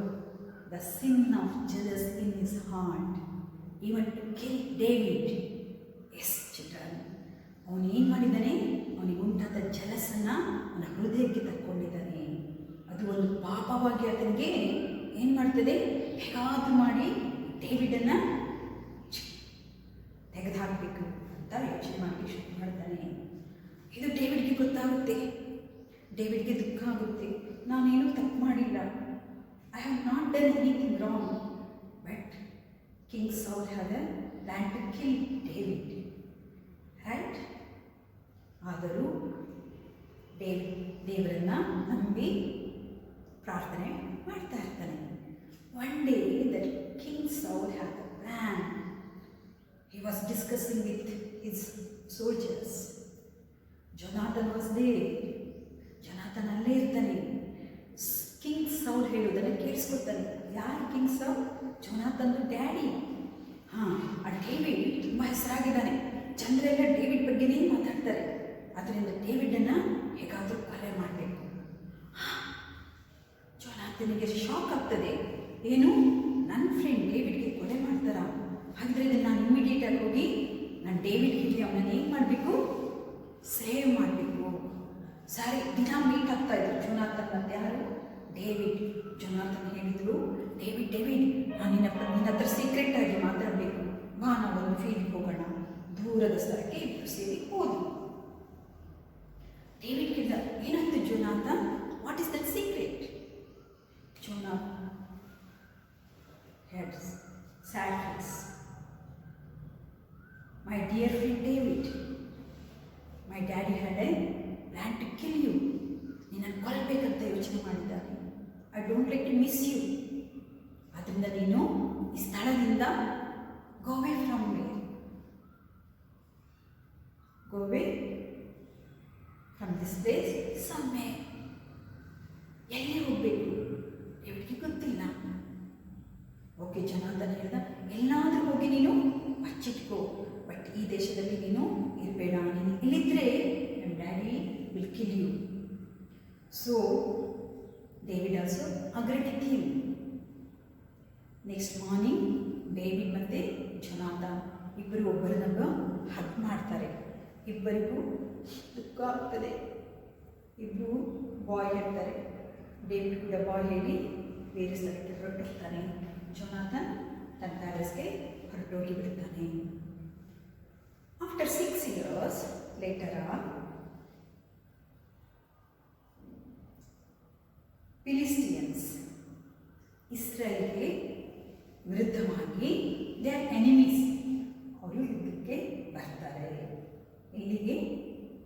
the sin of jealousy in his heart even to kill David. Yes, children, ಅವನು ಏನು ಮಾಡಿದ್ದಾನೆ? ಅವನಿಗೆ ಉಂಟಾದ ಜಲಸನ್ನು ಅವನ ಹೃದಯಕ್ಕೆ ತಕ್ಕೊಂಡಿದ್ದಾನೆ. ಅದು ಒಂದು ಪಾಪವಾಗಿ ಆತನಿಗೆ ಏನು ಮಾಡ್ತದೆ? ಹೇಗಾದರೂ ಮಾಡಿ ಡೇವಿಡನ್ನು ತೆಗೆದುಹಾಕಬೇಕು ಅಂತ ಯೋಚನೆ ಮಾಡಿ ಶುರು ಮಾಡ್ತಾನೆ. ಇದು ಡೇವಿಡ್ಗೆ ಗೊತ್ತಾಗುತ್ತೆ. ಡೇವಿಡ್ಗೆ ದುಃಖ ಆಗುತ್ತೆ. ನಾನೇನು ತಪ್ಪು ಮಾಡಿಲ್ಲ, I have not done anything wrong, but King Saul had a plan to kill David, right? ಆದರೂ ದೇವರನ್ನ ನಂಬಿ ಪ್ರಾರ್ಥನೆ ಮಾಡ್ತಾ ಇರ್ತಾನೆ. One day the King Saul had a plan. He was discussing with his soldiers. Jonathan was there. Jonathan ಅಲ್ಲೇ ಇರ್ತಾನೆ. King ಸೌಲ್ ಹೇಳುವುದನ್ನು ಕೇಳಿಸ್ಕೊತಾನೆ. ಯಾರು ಕಿಂಗ್ ಸೌಲ್? Jonathan daddy. ಹಾಂ, ಆ ಡೇವಿಡ್ ತುಂಬ ಹೆಸರಾಗಿದ್ದಾನೆ. ಜನರೆಲ್ಲ ಡೇವಿಡ್ ಬಗ್ಗೆನೇ ಮಾತಾಡ್ತಾರೆ. ಅದರಿಂದ ಡೇವಿಡನ್ನು ಹೇಗಾದರೂ ಕೊಲೆ ಮಾಡಬೇಕು. ಜೊನಾಥನಿಗೆ ಶಾಕ್ ಆಗ್ತದೆ. ಏನು, ನನ್ನ ಫ್ರೆಂಡ್ ಡೇವಿಡ್ಗೆ ಕೊಲೆ ಮಾಡ್ತಾರಾ? ಹಾಗಿದ್ರೆ ಇದನ್ನು ನಾನು ಇಮಿಡಿಯೇಟಾಗಿ ಹೋಗಿ ನಾನು ಡೇವಿಡ್ ಹೇಳಿ ಅವನನ್ನು ಏನು ಮಾಡಬೇಕು? ಸೇವ್ ಮಾಡಬೇಕು. ಸರಿ, ದಿನ ಮೀಟ್ ಆಗ್ತಾ ಇದ್ರು ಜೊನಾಥನ್ ಮತ್ತು ಯಾರು? ಡೇವಿಡ್. ಜೊನಾಥನ್ ಹೇಳಿದರು, ಡೇವಿಡ್ ನಾನು ನಿನ್ನ ಹತ್ರ ಸೀಕ್ರೆಟ್ ಆಗಿ ಮಾತಾಡಬೇಕು, ಬಾ ನಾವೊಂದು ಫೀಲ್ಡ್ಗೆ ಹೋಗೋಣ. ದೂರದ ಸ್ಥಳಕ್ಕೆ ಇಬ್ಬರು ಸೇರಿ ಹೋದ್ರು. ಏನಾಯ್ತು Jonathan? What is that secret? Jonathan had sad face. My dear friend David, my daddy had a plan to kill you. ನಿನ್ನನ್ನು ಕೊಲ್ಲಬೇಕಂತ ಯೋಚನೆ ಮಾಡಿದ್ದಾನೆ. I don't like to miss you. ಅದರಿಂದ ನೀನು ಈ ಸ್ಥಳದಿಂದ go away from me. Go away from this place somewhere. ಎಲ್ಲಿ ಹೋಗಬೇಕು ಇವಳಿಗೆ ಗೊತ್ತಿಲ್ಲ. ಓಕೆ, ಜೊನಾಥನ್ ಹೇಳ್ದ, ಎಲ್ಲಾದರೂ ಹೋಗಿ ನೀನು ಬಚ್ಚಿಟ್ಕೋ, ಬಟ್ ಈ ದೇಶದಲ್ಲಿ ನೀನು ಇರಬೇಡ. ನೀನು ಇಲ್ಲಿದ್ದರೆ ನಮ್ಮ daddy will kill you. So David also agreed with him. Next morning David ಮತ್ತು ಜೊನಾಥನ್ ಇಬ್ಬರು ಒಬ್ಬರನ್ನೊಬ್ಬ ಹಗ್ ಮಾಡ್ತಾರೆ. ಇಬ್ಬರಿಗೂ ದುಃಖ ಆಗ್ತದೆ. ಇಬ್ಬರು ಬಾಯ್ ಹೇಳ್ತಾರೆ. ಡೇವಿಡ್ ಕೂಡ ಬಾಯ್ ಹೇಳಿ ಬೇರೆ ಸ್ಥಳಕ್ಕೆ ಹೊರಟೋಗ್ತಾನೆ. ಜೊನಾಥನ್ ತನ್ನ ಪ್ಯಾಲೇಸ್ಗೆ ಹೊರಟೋಗಿ ಬಿಡ್ತಾನೆ. ಆಫ್ಟರ್ 6 years ಲೇಟರ್ ಆನ್, ಫಿಲಿಸ್ಟಿಯನ್ಸ್ ಇಸ್ರೇಲ್ಗೆ ವಿರುದ್ಧವಾಗಿ ದೇ ಆರ್ ಎನಿಮೀಸ್. ಅವರು ಯುದ್ಧಕ್ಕೆ ಬರ್ತಾರೆ. ಇಲ್ಲಿಗೆ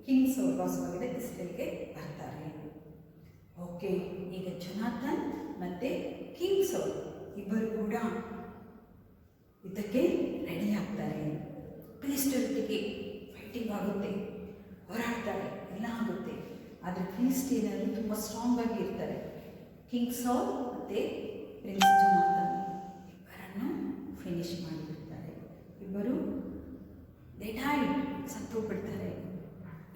ಕಿಂಗ್ ಸೌಲ್ ವಾಸವಾಗಿದ್ದ ಇಸ್ರೇಲ್ಗೆ ಬರ್ತಾರೆ. ಓಕೆ, ಈಗ ಜೊನಾಥನ್ ಮತ್ತು ಕಿಂಗ್ ಸೌಲ್ ಇಬ್ಬರು ಕೂಡ ಯುದ್ಧಕ್ಕೆ ರೆಡಿ ಆಗ್ತಾರೆ. ಫಿಲಿಸ್ಟಿಯರೊಟ್ಟಿಗೆ ಫೈಟಿಂಗ್ ಆಗುತ್ತೆ, ಹೋರಾಡ್ತಾರೆ, ಎಲ್ಲ ಆಗುತ್ತೆ. ಆದರೆ ಫಿಲಿಸ್ಟೀನರು ತುಂಬ ಸ್ಟ್ರಾಂಗ್ ಆಗಿ ಇರ್ತಾರೆ. ಕಿಂಗ್ ಸೌಲ್ ಮತ್ತು ಪ್ರಿನ್ಸ್ ಜೊನಾಥನ್ ಇಬ್ಬರನ್ನು ಫಿನಿಶ್ ಮಾಡಿಬಿಡ್ತಾರೆ. ಇಬ್ಬರು ಡೈಡ್, ಸತ್ತೋಗ್ಬಿಡ್ತಾರೆ.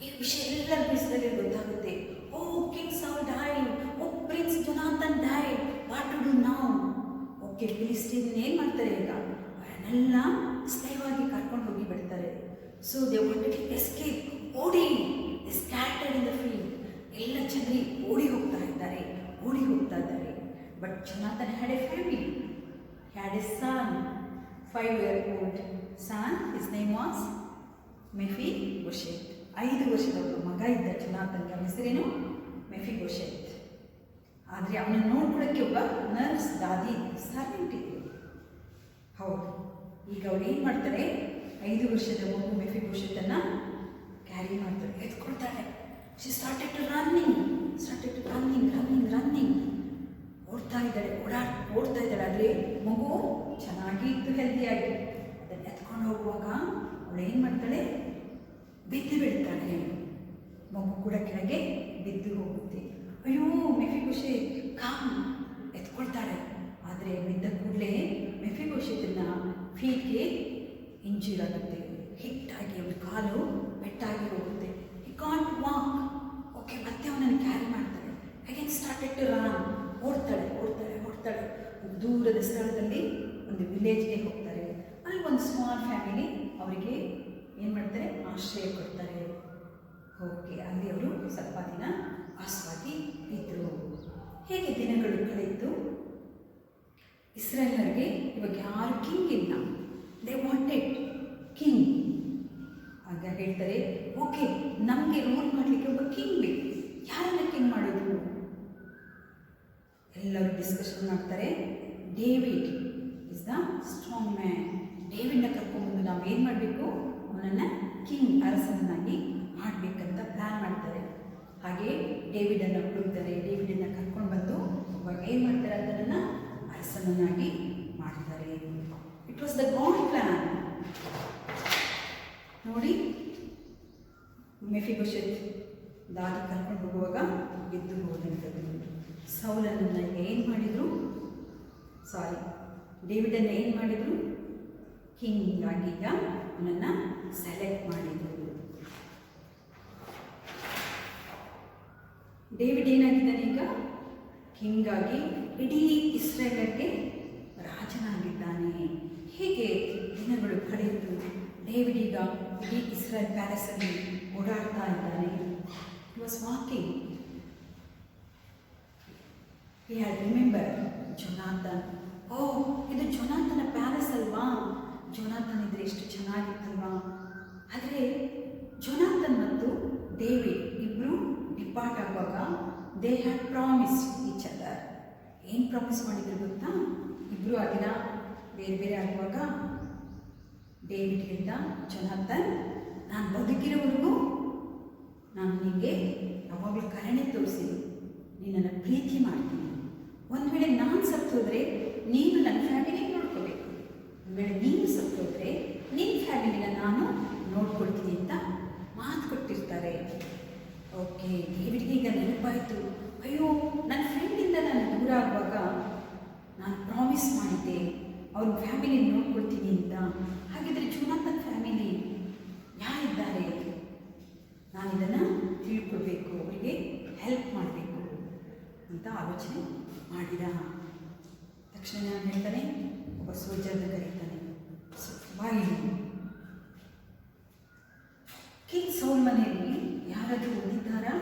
ಈ ವಿಷಯ ಎಲ್ಲರಿಗೂ ಇಸ್ರೇಲಿಗೆ ಗೊತ್ತಾಗುತ್ತೆ. Oh, king Saul died, oh prince Jonathan died, what to do now? Okay, Philistine ಏನು ಮಾಡ್ತಾರೆ ಈಗ? ಅವರನ್ನೆಲ್ಲ ಸ್ಲೇವ್ ಆಗಿ ಕರ್ಕೊಂಡು ಹೋಗಿ ಬಿಡ್ತಾರೆ. So they wanted to escape. ಓಡಿ, ಸ್ಕ್ಯಾಟರ್ಡ್ ಇನ್ ದ ಫೀಲ್ಡ್. ಎಲ್ಲ ಜನರಿ ಓಡಿ ಹೋಗ್ತಾ ಇದ್ದಾರೆ. But Jonathan had a family, had a son, 5-year-old son. His name was Mephibosheth. 5 ವರ್ಷದ ಒಬ್ಬ ಮಗ ಇದ್ದ ಜೊನಾಥನ್ಗೆ. ಅವನ ಹೆಸರೇನು? ಮೆಫಿಬೋಶೆತ್. ಆದರೆ ಅವನನ್ನು ನೋಡ್ಕೊಳ್ಳೋಕ್ಕೆ ಒಬ್ಬ ನರ್ಸ್, ದಾದಿ, ಸರ್ವೆಂಟ್ ಇದ್ರು. ಹೌದು, ಈಗ ಅವ್ರು ಏನು ಮಾಡ್ತಾರೆ? 5 ವರ್ಷದ ಮಗು ಮೆಫಿಬೋಶೆತನ್ನು ಕ್ಯಾರಿ ಮಾಡ್ತಾರೆ, ಎತ್ಕೊಳ್ತಾಳೆ. She started to running. ಓಡ್ತಾ ಇದ್ದಾಳೆ. ಆದರೆ ಮಗು ಚೆನ್ನಾಗಿ ಇತ್ತು, ಹೆಲ್ದಿಯಾಗಿ. ಅದನ್ನು ಎತ್ಕೊಂಡು ಹೋಗುವಾಗ ಅವಳು ಏನು ಮಾಡ್ತಾಳೆ? ಬಿದ್ದು ಬಿಡ್ತಾಳೆ. ಮಗು ಕೂಡ ಕೆಳಗೆ ಬಿದ್ದು ಹೋಗುತ್ತೆ. ಅಯ್ಯೋ, ಮೆಫಿಬೋಶೆತ್ ಕಾಮ್, ಎತ್ಕೊಳ್ತಾಳೆ. ಆದರೆ ಬಿದ್ದ ಕೂಡಲೇ ಮೆಫಿಬೋಶೆತನ ಫೀಟ್ಗೆ ಇಂಜೂರ್ ಆಗುತ್ತೆ, ಹಿಟ್ಟಾಗಿ ಅವನ ಕಾಲು ಪೆಟ್ಟಾಗಿ ಹೋಗುತ್ತೆ. He can't walk. ಓಕೆ, ಮತ್ತೆ ಅವನನ್ನು ಕ್ಯಾರಿ ಮಾಡ್ತಾರೆ. Again started to run. ಓಡ್ತಾಳೆ. ದೂರದ ಸ್ಥಳದಲ್ಲಿ ಒಂದು ವಿಲೇಜ್ಗೆ ಹೋಗ್ತಾರೆ. ಅಲ್ಲಿ ಒಂದು ಸ್ಮಾಲ್ ಫ್ಯಾಮಿಲಿ ಅವರಿಗೆ ಏನು ಮಾಡ್ತಾರೆ? ಆಶ್ರಯ ಕೊಡ್ತಾರೆ. ಓಕೆ, ಅಲ್ಲಿ ಅವರು ಸ್ವಲ್ಪ ದಿನ ವಾಸವಾಗಿ ಇದ್ದರು. ಹೇಗೆ ದಿನಗಳು ಕಳೆಯಿತು? ಇಸ್ರೇಲರಿಗೆ ಇವಾಗ ಯಾರು ಕಿಂಗ್ ಇಲ್ಲ. They wanted king. ಆಗ ಹೇಳ್ತಾರೆ, ಓಕೆ, ನಮಗೆ ರೂಲ್ ಮಾಡಲಿಕ್ಕೆ ಒಬ್ಬ ಕಿಂಗ್ ಬೇಕು. ಯಾರನ್ನ ಕಿಂಗ್ ಮಾಡೋದು? ಎಲ್ಲರೂ ಡಿಸ್ಕಷನ್ ಮಾಡ್ತಾರೆ. David is the strong man. ಡೇವಿಡ್ನ ಕರ್ಕೊಂಡ್ಬಂದು ನಾವು ಏನು ಮಾಡಬೇಕು? ಅವನನ್ನು ಕಿಂಗ್, ಅರಸನಾಗಿ ಮಾಡಬೇಕಂತ ಪ್ಲ್ಯಾನ್ ಮಾಡ್ತಾರೆ. ಹಾಗೆ ಡೇವಿಡನ್ನು ಹುಡುಕ್ತಾರೆ. ಡೇವಿಡನ್ನು ಕರ್ಕೊಂಡು ಬಂದು ಇವಾಗ ಏನು ಮಾಡ್ತಾರೆ? ಅದನ್ನು ಅರಸನನ್ನಾಗಿ ಮಾಡ್ತಾರೆ. It was the god plan. ನೋಡಿ, ಮೆಫಿಬೋಶೆತ್ ದಾದಿ ಕರ್ಕೊಂಡು ಹೋಗುವಾಗ ಬಿದ್ದು ಹೋದಂಥದ್ದು. ಸೌಲನನ್ನು ಏನು ಮಾಡಿದರು? ಡೇವಿಡನ್ನು ಏನು ಮಾಡಿದರು? ಕಿಂಗ್ ಆಗೀಗ ಅವನನ್ನು ಸೆಲೆಕ್ಟ್ ಮಾಡಿದರು. ಡೇವಿಡ್ ಏನಾಗಿದ್ದಾನೆ ಈಗ? ಕಿಂಗ್ ಆಗಿ ಇಡೀ ಇಸ್ರೇಲರಿಗೆ ರಾಜನಾಗಿದ್ದಾನೆ. ಹೀಗೆ ದಿನಗಳು ಕಳೆಯಿತು. ಡೇವಿಡ್ ಈಗ ಇಡೀ ಇಸ್ರೇಲ್ ಪ್ಯಾಲೇಸಲ್ಲಿ ಓಡಾಡ್ತಾ ಇದ್ದಾನೆ. He was walking. He had remember Jonathan. ಓ, ಇದು ಜೊನಾಥನ ಪ್ಯಾಲೇಸ್ ಅಲ್ವಾ? ಜೊನಾಥನ್ ಇದ್ರೆ ಎಷ್ಟು ಚೆನ್ನಾಗಿತ್ತಲ್ವಾ? ಆದರೆ ಜೊನಾಥನ್ ಮತ್ತು ಡೇವಿಡ್ ಇಬ್ಬರು depart they had promised each other. ಏನು ಪ್ರಾಮಿಸ್ ಮಾಡಿದ್ರು ಗೊತ್ತಾ? ಇಬ್ಬರು ಆ ದಿನ ಬೇರೆ ಬೇರೆ ಆಗುವಾಗ ಡೇವಿಡ್ ಹೇಳ್ದ, ಜೊನಾಥನ್, ನಾನು ಬದುಕಿರೋವರೆಗೂ ನಾನು ನಿನಗೆ ಯಾವಾಗಲೂ ಕರುಣೆ ತೋರಿಸಿದ್ದು, ನಿನ್ನನ್ನು ಪ್ರೀತಿ ಮಾಡ್ತೀನಿ. ಒಂದು ವೇಳೆ ನಾನು ಸತ್ತೋದ್ರೆ ನೀನು ನನ್ನ ಫ್ಯಾಮಿಲಿಗೆ ನೋಡ್ಕೋಬೇಕು, ಒಂದು ವೇಳೆ ನೀನು ಸತ್ತೋದ್ರೆ ನಿನ್ನ ಫ್ಯಾಮಿಲಿನ ನಾನು ನೋಡ್ಕೊಳ್ತೀನಿ ಅಂತ ಮಾತು ಕೊಟ್ಟಿರ್ತಾರೆ. ಓಕೆ, ಡೇವಿಡ್ಗೆ ಈಗ ನೆನಪಾಯಿತು, ಅಯ್ಯೋ ನನ್ನ ಫ್ರೆಂಡಿಂದ ನಾನು ದೂರ ಆಗುವಾಗ ನಾನು ಪ್ರಾಮಿಸ್ ಮಾಡಿದ್ದೆ ಅವ್ರ ಫ್ಯಾಮಿಲಿ ನೋಡ್ಕೊಳ್ತೀನಿ ಅಂತ. ಹಾಗಿದ್ರೆ ಜೊನಾಥನ್ ಫ್ಯಾಮಿಲಿ ಯಾರಿದ್ದಾರೆ? ನಾನು ಇದನ್ನು ತಿಳ್ಕೊಳ್ಬೇಕು, ಅವರಿಗೆ ಹೆಲ್ಪ್ ಮಾಡಬೇಕು ಅಂತ ಆಲೋಚನೆ ಮಾಡಿದ. ತಕ್ಷಣ ನಾನು ಹೇಳ್ತಾನೆ, ಒಬ್ಬ ಸೋಲ್ಜರ್ನ ಕರೀತಾನೆ, ಬಾಯಿ ಕಿಂಗ್ ಸೌಲ್ ಮನೆಯಲ್ಲಿ ಯಾರಾದರೂ ಓದಿದ್ದಾರಾ?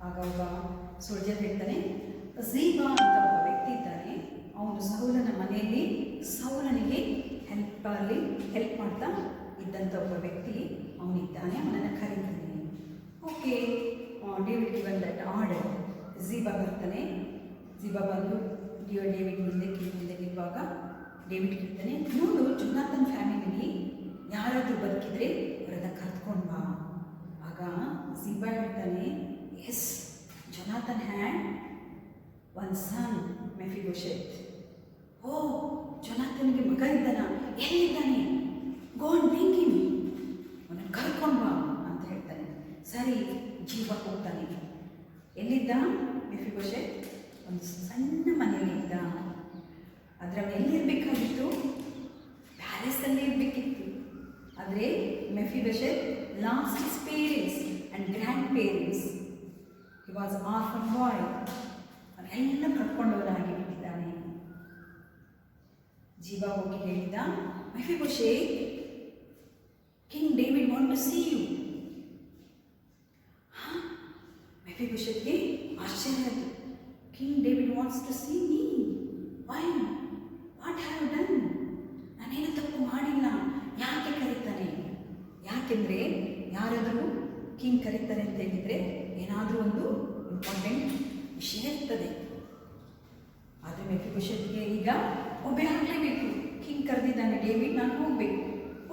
ಆಗ ಒಬ್ಬ ಸೋಲ್ಜರ್ ಹೇಳ್ತಾನೆ, ಝೀಬಾ ಅಂತ ಒಬ್ಬ ವ್ಯಕ್ತಿ ಇದ್ದಾನೆ, ಅವನು ಸೌಲನ ಮನೆಯಲ್ಲಿ ಸೌಲನಿಗೆ ಹೆಲ್ಪ್ ಮಾಡ್ತಾ ಇದ್ದಂಥ ಒಬ್ಬ ವ್ಯಕ್ತಿ ಅವನಿದ್ದಾನೆ, ಅವನನ್ನು ಕರೀತಾನೆ. ಓಕೆ, ಡೇವಿಡ್ಗೆ ಬಂದ ಆರ್ಡರ್. ಝೀಬಾ ಬರ್ತಾನೆ. ಝೀಬಾ ಬಂದು ಡೇವಿಡ್ ಮುಂದೆ ನಿಲ್ಲುವಾಗ ಡೇವಿಡ್ ಹೇಳ್ತಾನೆ, ನೋಡು, ಜೊನಾಥನ್ ಫ್ಯಾಮಿಲಿಯಲ್ಲಿ ಯಾರಾದರೂ ಬದುಕಿದ್ರೆ ಅವರನ್ನು ಕರ್ತ್ಕೊಂಡು ಬಾ. ಆಗ ಝೀಬಾ ಹೇಳ್ತಾನೆ, ಎಸ್, ಜೊನಾಥನ್ ಹ್ಯಾಡ್ ಒನ್ ಸನ್ ಮೆಫಿಬೋಶೆತ್. ಓ, ಜೊನಾಥನ್ಗೆ ಮಗ ಇದ್ದಾನ, ಎಲ್ಲಿದ್ದಾನೆ? ಗೋ ಅಂಡ್ ಬ್ರಿಂಗ್ ಹಿಮ್, ಅವನನ್ನು ಕರ್ಕೊಂಡು ಬಾ ಅಂತ ಹೇಳ್ತಾನೆ. ಸರಿ, ಜೀವ ಹೋಗ್ತಾನೆ. ಎಲ್ಲಿದ್ದ ಮೆಫಿಬೋಶೆತ್? ಒಂದು ಸಣ್ಣ ಮನೆಯಲ್ಲಿ ಇದ್ದ. ಆದರೆ ಅವನು ಎಲ್ಲಿರಬೇಕಾಗಿತ್ತು? ಪ್ಯಾಲೇಸಲ್ಲಿ ಇರಬೇಕಿತ್ತು. ಆದರೆ Mephibosheth lost his parents and grandparents. He was orphan boy. ಅವನ್ನೆಲ್ಲ ಕರ್ಕೊಂಡವರಾಗಿ ಬಿಟ್ಟಿದ್ದಾನೆ. ಜೀವ ಹೋಗಿ ಹೇಳಿದ, Mephibosheth, king David want to see you. ಮೆಫಿಬೋಶೆತ್ಗೆ ಆಶ್ಚರ್ಯ ಆಯಿತು. King David wants to see me? Why? What have done? ನಾನೇನು ತಪ್ಪು ಮಾಡಿಲ್ಲ, ಯಾಕೆ ಕರೀತಾನೆ? ಯಾಕೆಂದರೆ ಯಾರಾದರೂ ಕಿಂಗ್ ಕರೀತಾರೆ ಅಂತ ಹೇಳಿದರೆ ಏನಾದರೂ ಒಂದು ಇಂಪಾರ್ಟೆಂಟ್ ವಿಷಯ ಇರ್ತದೆ. ಆದರೆ ಮೆಫಿಬೋಶೆತ್ಗೆ ಈಗ ಒಬ್ಬೆ ಆಗಲೇಬೇಕು. ಕಿಂಗ್ ಕರೆದಿದ್ದಾನೆ, ಡೇವಿಡ್, ನಾನು ಹೋಗಬೇಕು.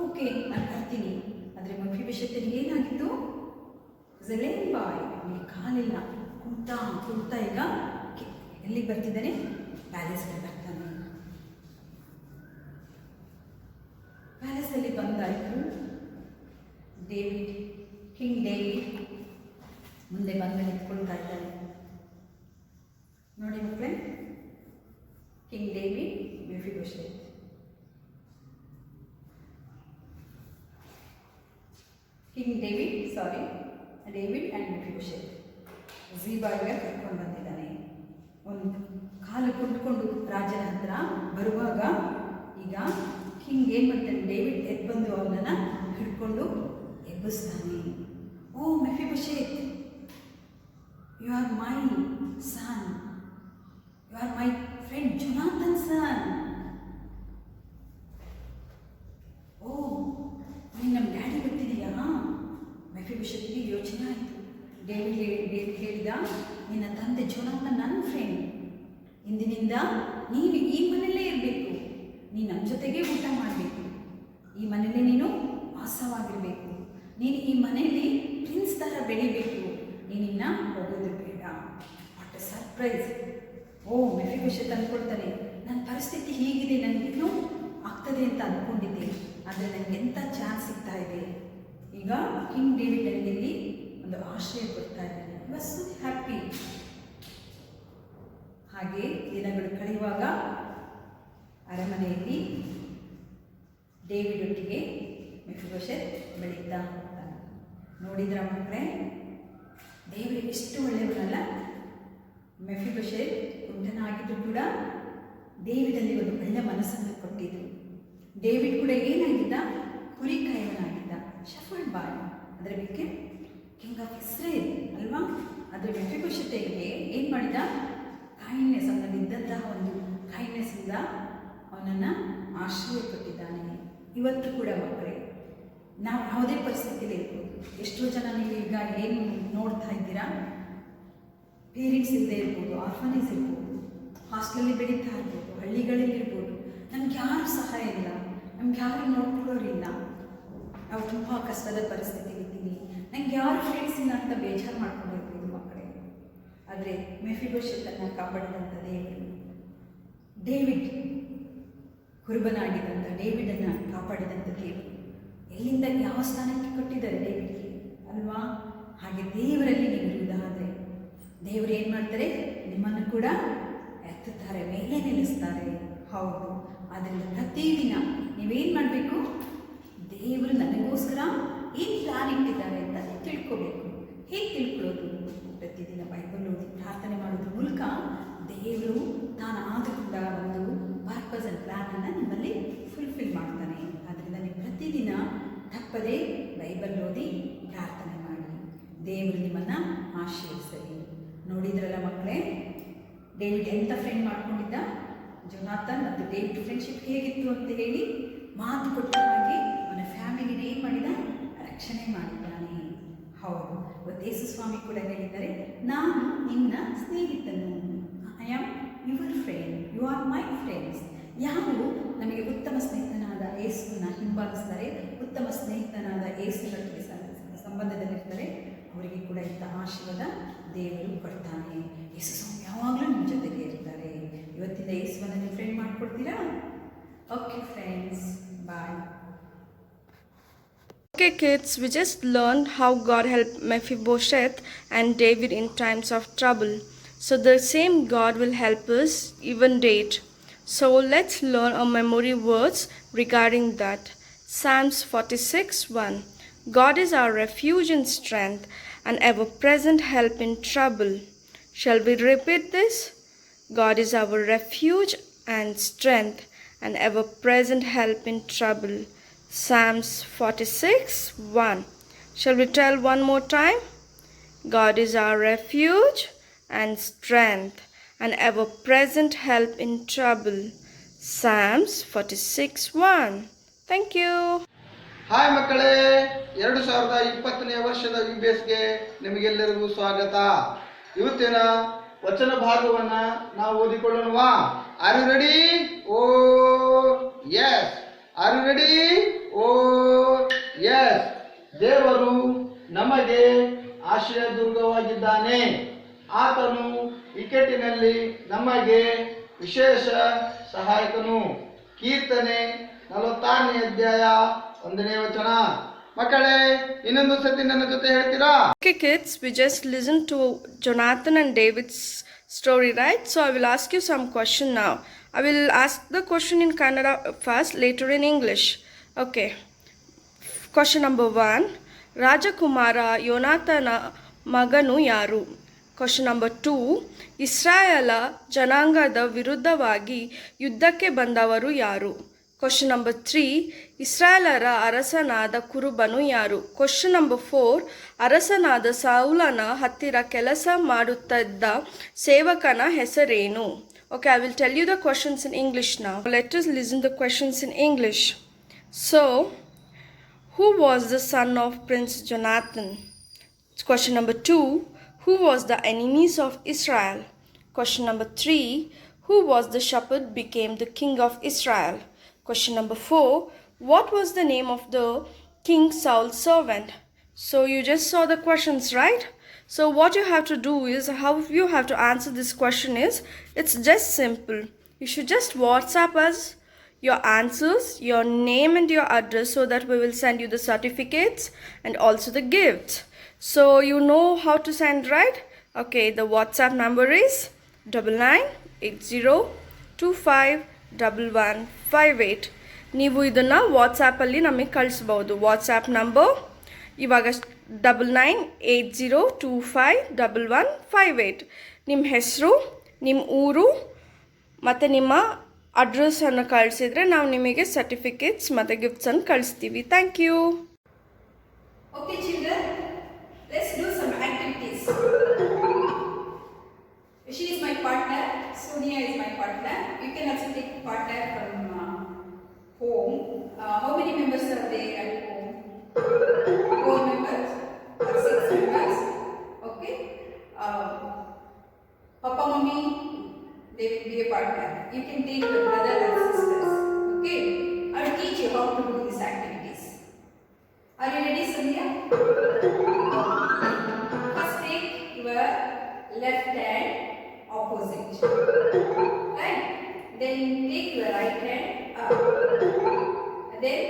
ಓಕೆ, ನಾನು ಕರ್ತೀನಿ. ಆದರೆ ಮೆಫಿಬೋಶೆತ್ಗೆ ಏನಾಗಿತ್ತು? ಝಲೇನ್ ಬಾಯ್, ಅವನಿಗೆ ಕಾಲಿಲ್ಲ. ಕುಂತಾ ಈಗ ಎಲ್ಲಿಗೆ ಬರ್ತಿದ್ದಾನೆ? ಪ್ಯಾಲೇಸ್ಗೆ ಬರ್ತಾನೆ. ಪ್ಯಾಲೇಸಲ್ಲಿ ಬಂದಾಯಿತು. ಕಿಂಗ್ ಡೇವಿಡ್ ಮುಂದೆ ಬಂದು ನಿಂತ್ಕೊಳ್ತಾ ಇದ್ದಾನೆ. ನೋಡಿ ಮಕ್ಕಳೇ, ಕಿಂಗ್ ಡೇವಿಡ್, ಮೆಫಿಬೋಶೆತ್. ಡೇವಿಡ್ ಆ್ಯಂಡ್ ಮೆಫಿಬೋಶೆತ್ ಝೀಬಾಗೆ ಕರ್ಕೊಂಡು ಬಂದಿದ್ದಾನೆ. ಒಂದು ಕಾಲು ಕುಂತ್ಕೊಂಡು ರಾಜನ ಹತ್ರ ಬರುವಾಗ ಈಗ ಕಿಂಗ್ ಏನು ಮಾಡ್ತಾನೆ? ಡೇವಿಡ್ ಎದ್ದು ಬಂದು ಅವನನ್ನು ಹಿಡ್ಕೊಂಡು ಎಬ್ಬಿಸ್ತಾನೆ. Oh Mephibosheth, you are my son, you are my friend Jonathan son. Oh, ನೀನು ನಮ್ಮ ಡ್ಯಾಡಿ ಗೊತ್ತಿದೆಯಾ? ಮೆಫಿಬೋಶೆತ್ಗೆ ಯೋಚನೆ ಆಯಿತು. ಡೇವಿಡ್ ಹೇಳಿದ, ನಿನ್ನ ತಂದೆ ಜೊನಾಥನ್ ನನ್ನ ಫ್ರೆಂಡ್. ಇಂದಿನಿಂದ ನೀನು ಈ ಮನೆಯಲ್ಲೇ ಇರಬೇಕು, ನೀನು ನಮ್ಮ ಜೊತೆಗೆ ಊಟ ಮಾಡಬೇಕು, ಈ ಮನೆಯಲ್ಲೇ ನೀನು ವಾಸವಾಗಿರಬೇಕು, ನೀನು ಈ ಮನೆಯಲ್ಲಿ ಪ್ರಿನ್ಸ್ ಥರ ಬೆಳಿಬೇಕು, ನೀನಿನ್ನ ಹೋಗೋದು ಬೇಡ. What a surprise! Oh Mephibosheth ಅಂದ್ಕೊಳ್ತಾನೆ, ನನ್ನ ಪರಿಸ್ಥಿತಿ ಹೀಗಿದೆ, ನನಗೇನು ಆಗ್ತದೆ ಅಂತ ಅಂದ್ಕೊಂಡಿದ್ದೆ, ಆದರೆ ನನಗೆ ಎಂಥ ಚಾನ್ಸ್ ಸಿಗ್ತಾ ಇದೆ. ಈಗ ಕಿಂಗ್ ಡೇವಿಡ್ ಅಲ್ಲಿ ಒಂದು ಆಶ್ರಯ ಕೊಡ್ತಾ ಇದ್ದಾನೆ. Was so happy. ಹಾಗೆ ದಿನಗಳು ಕಳೆಯುವಾಗ ಅರಮನೆಯಲ್ಲಿ ಡೇವಿಡ್ ಒಟ್ಟಿಗೆ ಮೆಫಿಬೋಶೆತ್ ಬೆಳೀತಾ ಹೋಗ್ತಾನೆ. ನೋಡಿದ್ರ ಮಕ್ಕಳೇ, ಡೇವಿಡ್ ಎಷ್ಟು ಒಳ್ಳೆಯವನಲ್ಲ. ಮೆಫಿಬೋಶೆತ್ ಕುಂಟನಾಗಿದ್ದು ಕೂಡ ಡೇವಿಡಲ್ಲಿ ಒಂದು ಒಳ್ಳೆ ಮನಸ್ಸನ್ನು ಕೊಟ್ಟಿದ್ದು. ಡೇವಿಡ್ ಕೂಡ ಏನಾಗಿದ್ದ? ಕುರಿ ಕಾಯವನಾಗಿದ್ದ, ಶಫರ್ಡ್ ಬಾಯ್. ಅದರ ಬಗ್ಗೆ ಕಿಂಗ್ ಆಫ್ ಇಸ್ರೇಲ್ ಅಲ್ವಾ? ಆದರೆ ಮೆಫಿಬೋಶೆತ್ಗೆ ಏನು ಮಾಡಿದ? ಕೈಂಡ್ನೆಸ್, ಅವನಲ್ಲಿದ್ದಂತಹ ಒಂದು ಕೈಂಡ್ನೆಸ್ಸಿಂದ ಅವನನ್ನು ಆಶ್ರಯ ಕೊಟ್ಟಿದ್ದಾನೆ. ಇವತ್ತು ಕೂಡ ಮಕ್ಕಳೇ ನಾವು ಯಾವುದೇ ಪರಿಸ್ಥಿತಿಯಲ್ಲಿ ಇರ್ಬೋದು. ಎಷ್ಟೋ ಜನ ನೀವು ಈಗ ಏನು ನೋಡ್ತಾ ಇದ್ದೀರಾ, ಪೇರೆಂಟ್ಸ್ ಇಲ್ಲದೆ ಇರ್ಬೋದು, ಆರ್ಫನೇಜ್ ಇರ್ಬೋದು, ಹಾಸ್ಟೆಲಲ್ಲಿ ಬೆಳೀತಾ ಇರ್ಬೋದು, ಹಳ್ಳಿಗಳಲ್ಲಿ ಇರ್ಬೋದು. ನಮ್ಗೆ ಯಾರು ಸಹಾಯ ಇಲ್ಲ, ನಮ್ಗೆ ಯಾರು ನೋಡ್ಕೊಳ್ಳೋರಿಲ್ಲ, ನಾವು ತುಂಬ ಕಷ್ಟದ ಪರಿಸ್ಥಿತಿಲಿ ಇದ್ದೀವಿ, ನಂಗೆ ಯಾರು ಫ್ರೆಂಡ್ಸ್ ಇಲ್ಲ ಅಂತ ಬೇಜಾರು ಮಾಡ್ಕೊಂಡಿರ್ಬೋದು ಮಕ್ಕಳೇ. ಆದರೆ ಮೆಫಿಬೋಶೆತನ್ನು ಕಾಪಾಡಿದಂಥ ದೇವರು, ಡೇವಿಡ್ ಕುರುಬನಾಗಿದ್ದಂಥ ಡೇವಿಡನ್ನು ಕಾಪಾಡಿದಂಥ ದೇವರು ಎಲ್ಲಿಂದ ಯಾವ ಸ್ಥಾನಕ್ಕೆ ಕೊಟ್ಟಿದ್ದಾರೆ ಡೇವಿಡ್ಗೆ ಅಲ್ವಾ? ಹಾಗೆ ದೇವರಲ್ಲಿ ನೀವು ಇರುವುದಾದರೆ ದೇವರು ಏನು ಮಾಡ್ತಾರೆ, ನಿಮ್ಮನ್ನು ಕೂಡ ಎತ್ತುತ್ತಾರೆ, ಮೇಲೆ ನಿಲ್ಲಿಸ್ತಾರೆ. ಹೌದು, ಆದ್ದರಿಂದ ಪ್ರತಿದಿನ ನೀವೇನು ಮಾಡಬೇಕು, ದೇವರು ನನಗೋಸ್ಕರ ಏನು ಪ್ಲಾನ್ ಇಟ್ಟಿದ್ದಾರೆ ಅಂತ ತಿಳ್ಕೋಬೇಕು. ಹೇಗೆ ತಿಳ್ಕೊಳ್ಳೋದು? ಪ್ರತಿದಿನ ಬೈಬಲ್ ಓದಿ ಪ್ರಾರ್ಥನೆ ಮಾಡೋದ್ರ ಮೂಲಕ ದೇವರು ತಾನು ಆದುಕೊಂಡ ಒಂದು ಪರ್ಪಸ್ ಆ್ಯಂಡ್ ಪ್ಲಾನನ್ನು ನಿಮ್ಮಲ್ಲಿ ಫುಲ್ಫಿಲ್ ಮಾಡ್ತಾನೆ. ಆದ್ದರಿಂದ ನೀವು ಪ್ರತಿದಿನ ತಪ್ಪದೇ ಬೈಬಲ್ ಓದಿ ಪ್ರಾರ್ಥನೆ ಮಾಡಿ, ದೇವರು ನಿಮ್ಮನ್ನು ಆಶೀರ್ವದಿಸಲಿ. ನೋಡಿದ್ರಲ್ಲ ಮಕ್ಕಳೇ, ಡೇವಿಡ್ ಎಂಥ ಫ್ರೆಂಡ್ ಮಾಡ್ಕೊಂಡಿದ್ದ? ಜೊನಾಥನ್ ಮತ್ತು ಡೇವಿಡ್ ಫ್ರೆಂಡ್ಶಿಪ್ ಹೇಗಿತ್ತು ಅಂತ ಹೇಳಿ ಮಾತು ಕೊಟ್ಟ ಹಾಗೆ ಅವನ ಫ್ಯಾಮಿಲಿನ ಏನು ಮಾಡಿದ? ರಕ್ಷಣೆ ಮಾಡಿದ್ದಾನೆ. ಹೌದು, ಇವತ್ತು ಯೇಸು ಸ್ವಾಮಿ ಕೂಡ ಹೇಳಿದ್ದಾರೆ, ನಾನು ನಿನ್ನ ಸ್ನೇಹಿತನು, I am your friend, you are my friends. ಯಾರು ನಮಗೆ ಉತ್ತಮ ಸ್ನೇಹಿತನಾದ ಯೇಸುವನ್ನು ಹಿಂಬಾಲಿಸ್ತಾರೆ, ಉತ್ತಮ ಸ್ನೇಹಿತನಾದ ಯೇಸುಗಳಿಗೆ ಸಂಬಂಧದಲ್ಲಿರ್ತಾರೆ, ಅವರಿಗೆ ಕೂಡ ಇಂಥ ಆಶೀರ್ವಾದ ದೇವರು ಕೊಡ್ತಾನೆ. ಯೇಸು ಸ್ವಾಮಿ ಯಾವಾಗಲೂ ನಿಮ್ಮ ಜೊತೆಗೆ ಇರ್ತಾರೆ. ಇವತ್ತಿಂದ ಯೇಸುವನ್ನು ನೀವು ಫ್ರೆಂಡ್ ಮಾಡಿಕೊಡ್ತೀರಾ? Okay friends, bye. Okay kids, we just learned how God helped Mephibosheth and David in times of trouble. So the same God will help us even date. So let's learn our memory words regarding that. Psalms 46:1. God is our refuge and strength, an ever-present help in trouble. Shall we repeat this? God is our refuge and strength, an ever-present help in trouble. Psalms 46:1. Shall we tell one more time? God is our refuge and strength, an ever-present help in trouble. Psalms 46:1. Thank you. Hi ಮಕ್ಕಳೇ, 2020ನೇ ವರ್ಷದ UBSಗೆ ನಿಮಗೆಲ್ಲರಿಗೂ ಸ್ವಾಗತ. ಇವತ್ತಿನ ವಚನ ಭಾಗವನ್ನು ನಾವು ಓದಿಕೊಳ್ಳೋಣವಾ? Are you ready? Oh yes. Are you ready? Oh yes. ದೇವರು ನಮಗೆ ಆಶ್ರಯ ದುರ್ಗವಾಗಿದ್ದಾನೆ. ಆತನು ಇಕ್ಕಟ್ಟಿನಲ್ಲಿ ನಮಗೆ ವಿಶೇಷ ಸಹಾಯಕನು. ಕೀರ್ತನೆ 46ನೇ ಅಧ್ಯಾಯ 1ನೇ ವಚನ. ಮಕ್ಕಳೇ, ಇನ್ನೊಂದು ಸತಿ ನನ್ನ ಜೊತೆ ಹೇಳ್ತೀರಾ? Okay kids, we just listened to Jonathan and David's story, right? So I will ask you some question now. I will ask the question in Kannada first, later in English. Okay. Question number 1. ರಾಜಕುಮಾರ ಯೋನಾಥನ ಮಗನು ಯಾರು? Question number 2. ಇಸ್ರಾಯೇಲ ಜನಾಂಗದ ವಿರುದ್ಧವಾಗಿ ಯುದ್ಧಕ್ಕೆ ಬಂದವರು ಯಾರು? Question number 3. ಇಸ್ರಾಯೇಲರ ಅರಸನಾದ ಕುರುಬನು ಯಾರು? Question number 4. ಅರಸನಾದ ಸೌಲನ ಹತ್ತಿರ ಕೆಲಸ ಮಾಡುತ್ತಿದ್ದ ಸೇವಕನ ಹೆಸರೇನು? Okay, I will tell you the questions in English now. Let us listen the questions in English. So, who was the son of Prince Jonathan? Question number 2. Who was the enemies of Israel? Question number 3. Who was the shepherd became the king of Israel? Question number 4. What was the name of the King Saul's servant? So you just saw the questions, right? So what you have to do is, how you have to answer this question is, it's just simple. You should just WhatsApp us your answers, your name and your address, so that we will send you the certificates and also the gifts. So you know how to send, right? Okay, the WhatsApp number is 9980251158. ನೀವು ಇದನ್ನು ವಾಟ್ಸಾಪಲ್ಲಿ ನಮಗೆ ಕಳಿಸ್ಬೋದು. WhatsApp number ಇವಾಗ 9980251158. ನಿಮ್ಮ ಹೆಸರು, ನಿಮ್ಮ ಊರು ಮತ್ತು ನಿಮ್ಮ ಅಡ್ರೆಸ್ಸನ್ನು ಕಳಿಸಿದರೆ ನಾವು ನಿಮಗೆ ಸರ್ಟಿಫಿಕೇಟ್ಸ್ ಮತ್ತು ಗಿಫ್ಟ್ಸನ್ನು ಕಳಿಸ್ತೀವಿ. Thank you. Okay children, let's do some activities. She is my partner, Sonia is my partner. You can also take partner from home. How many members are there at home? You can take your brother and sisters. Okay? I will teach you how to do these activities. Are you ready, Sonia? First take your left hand opposite. Right? Then take your right hand up. Then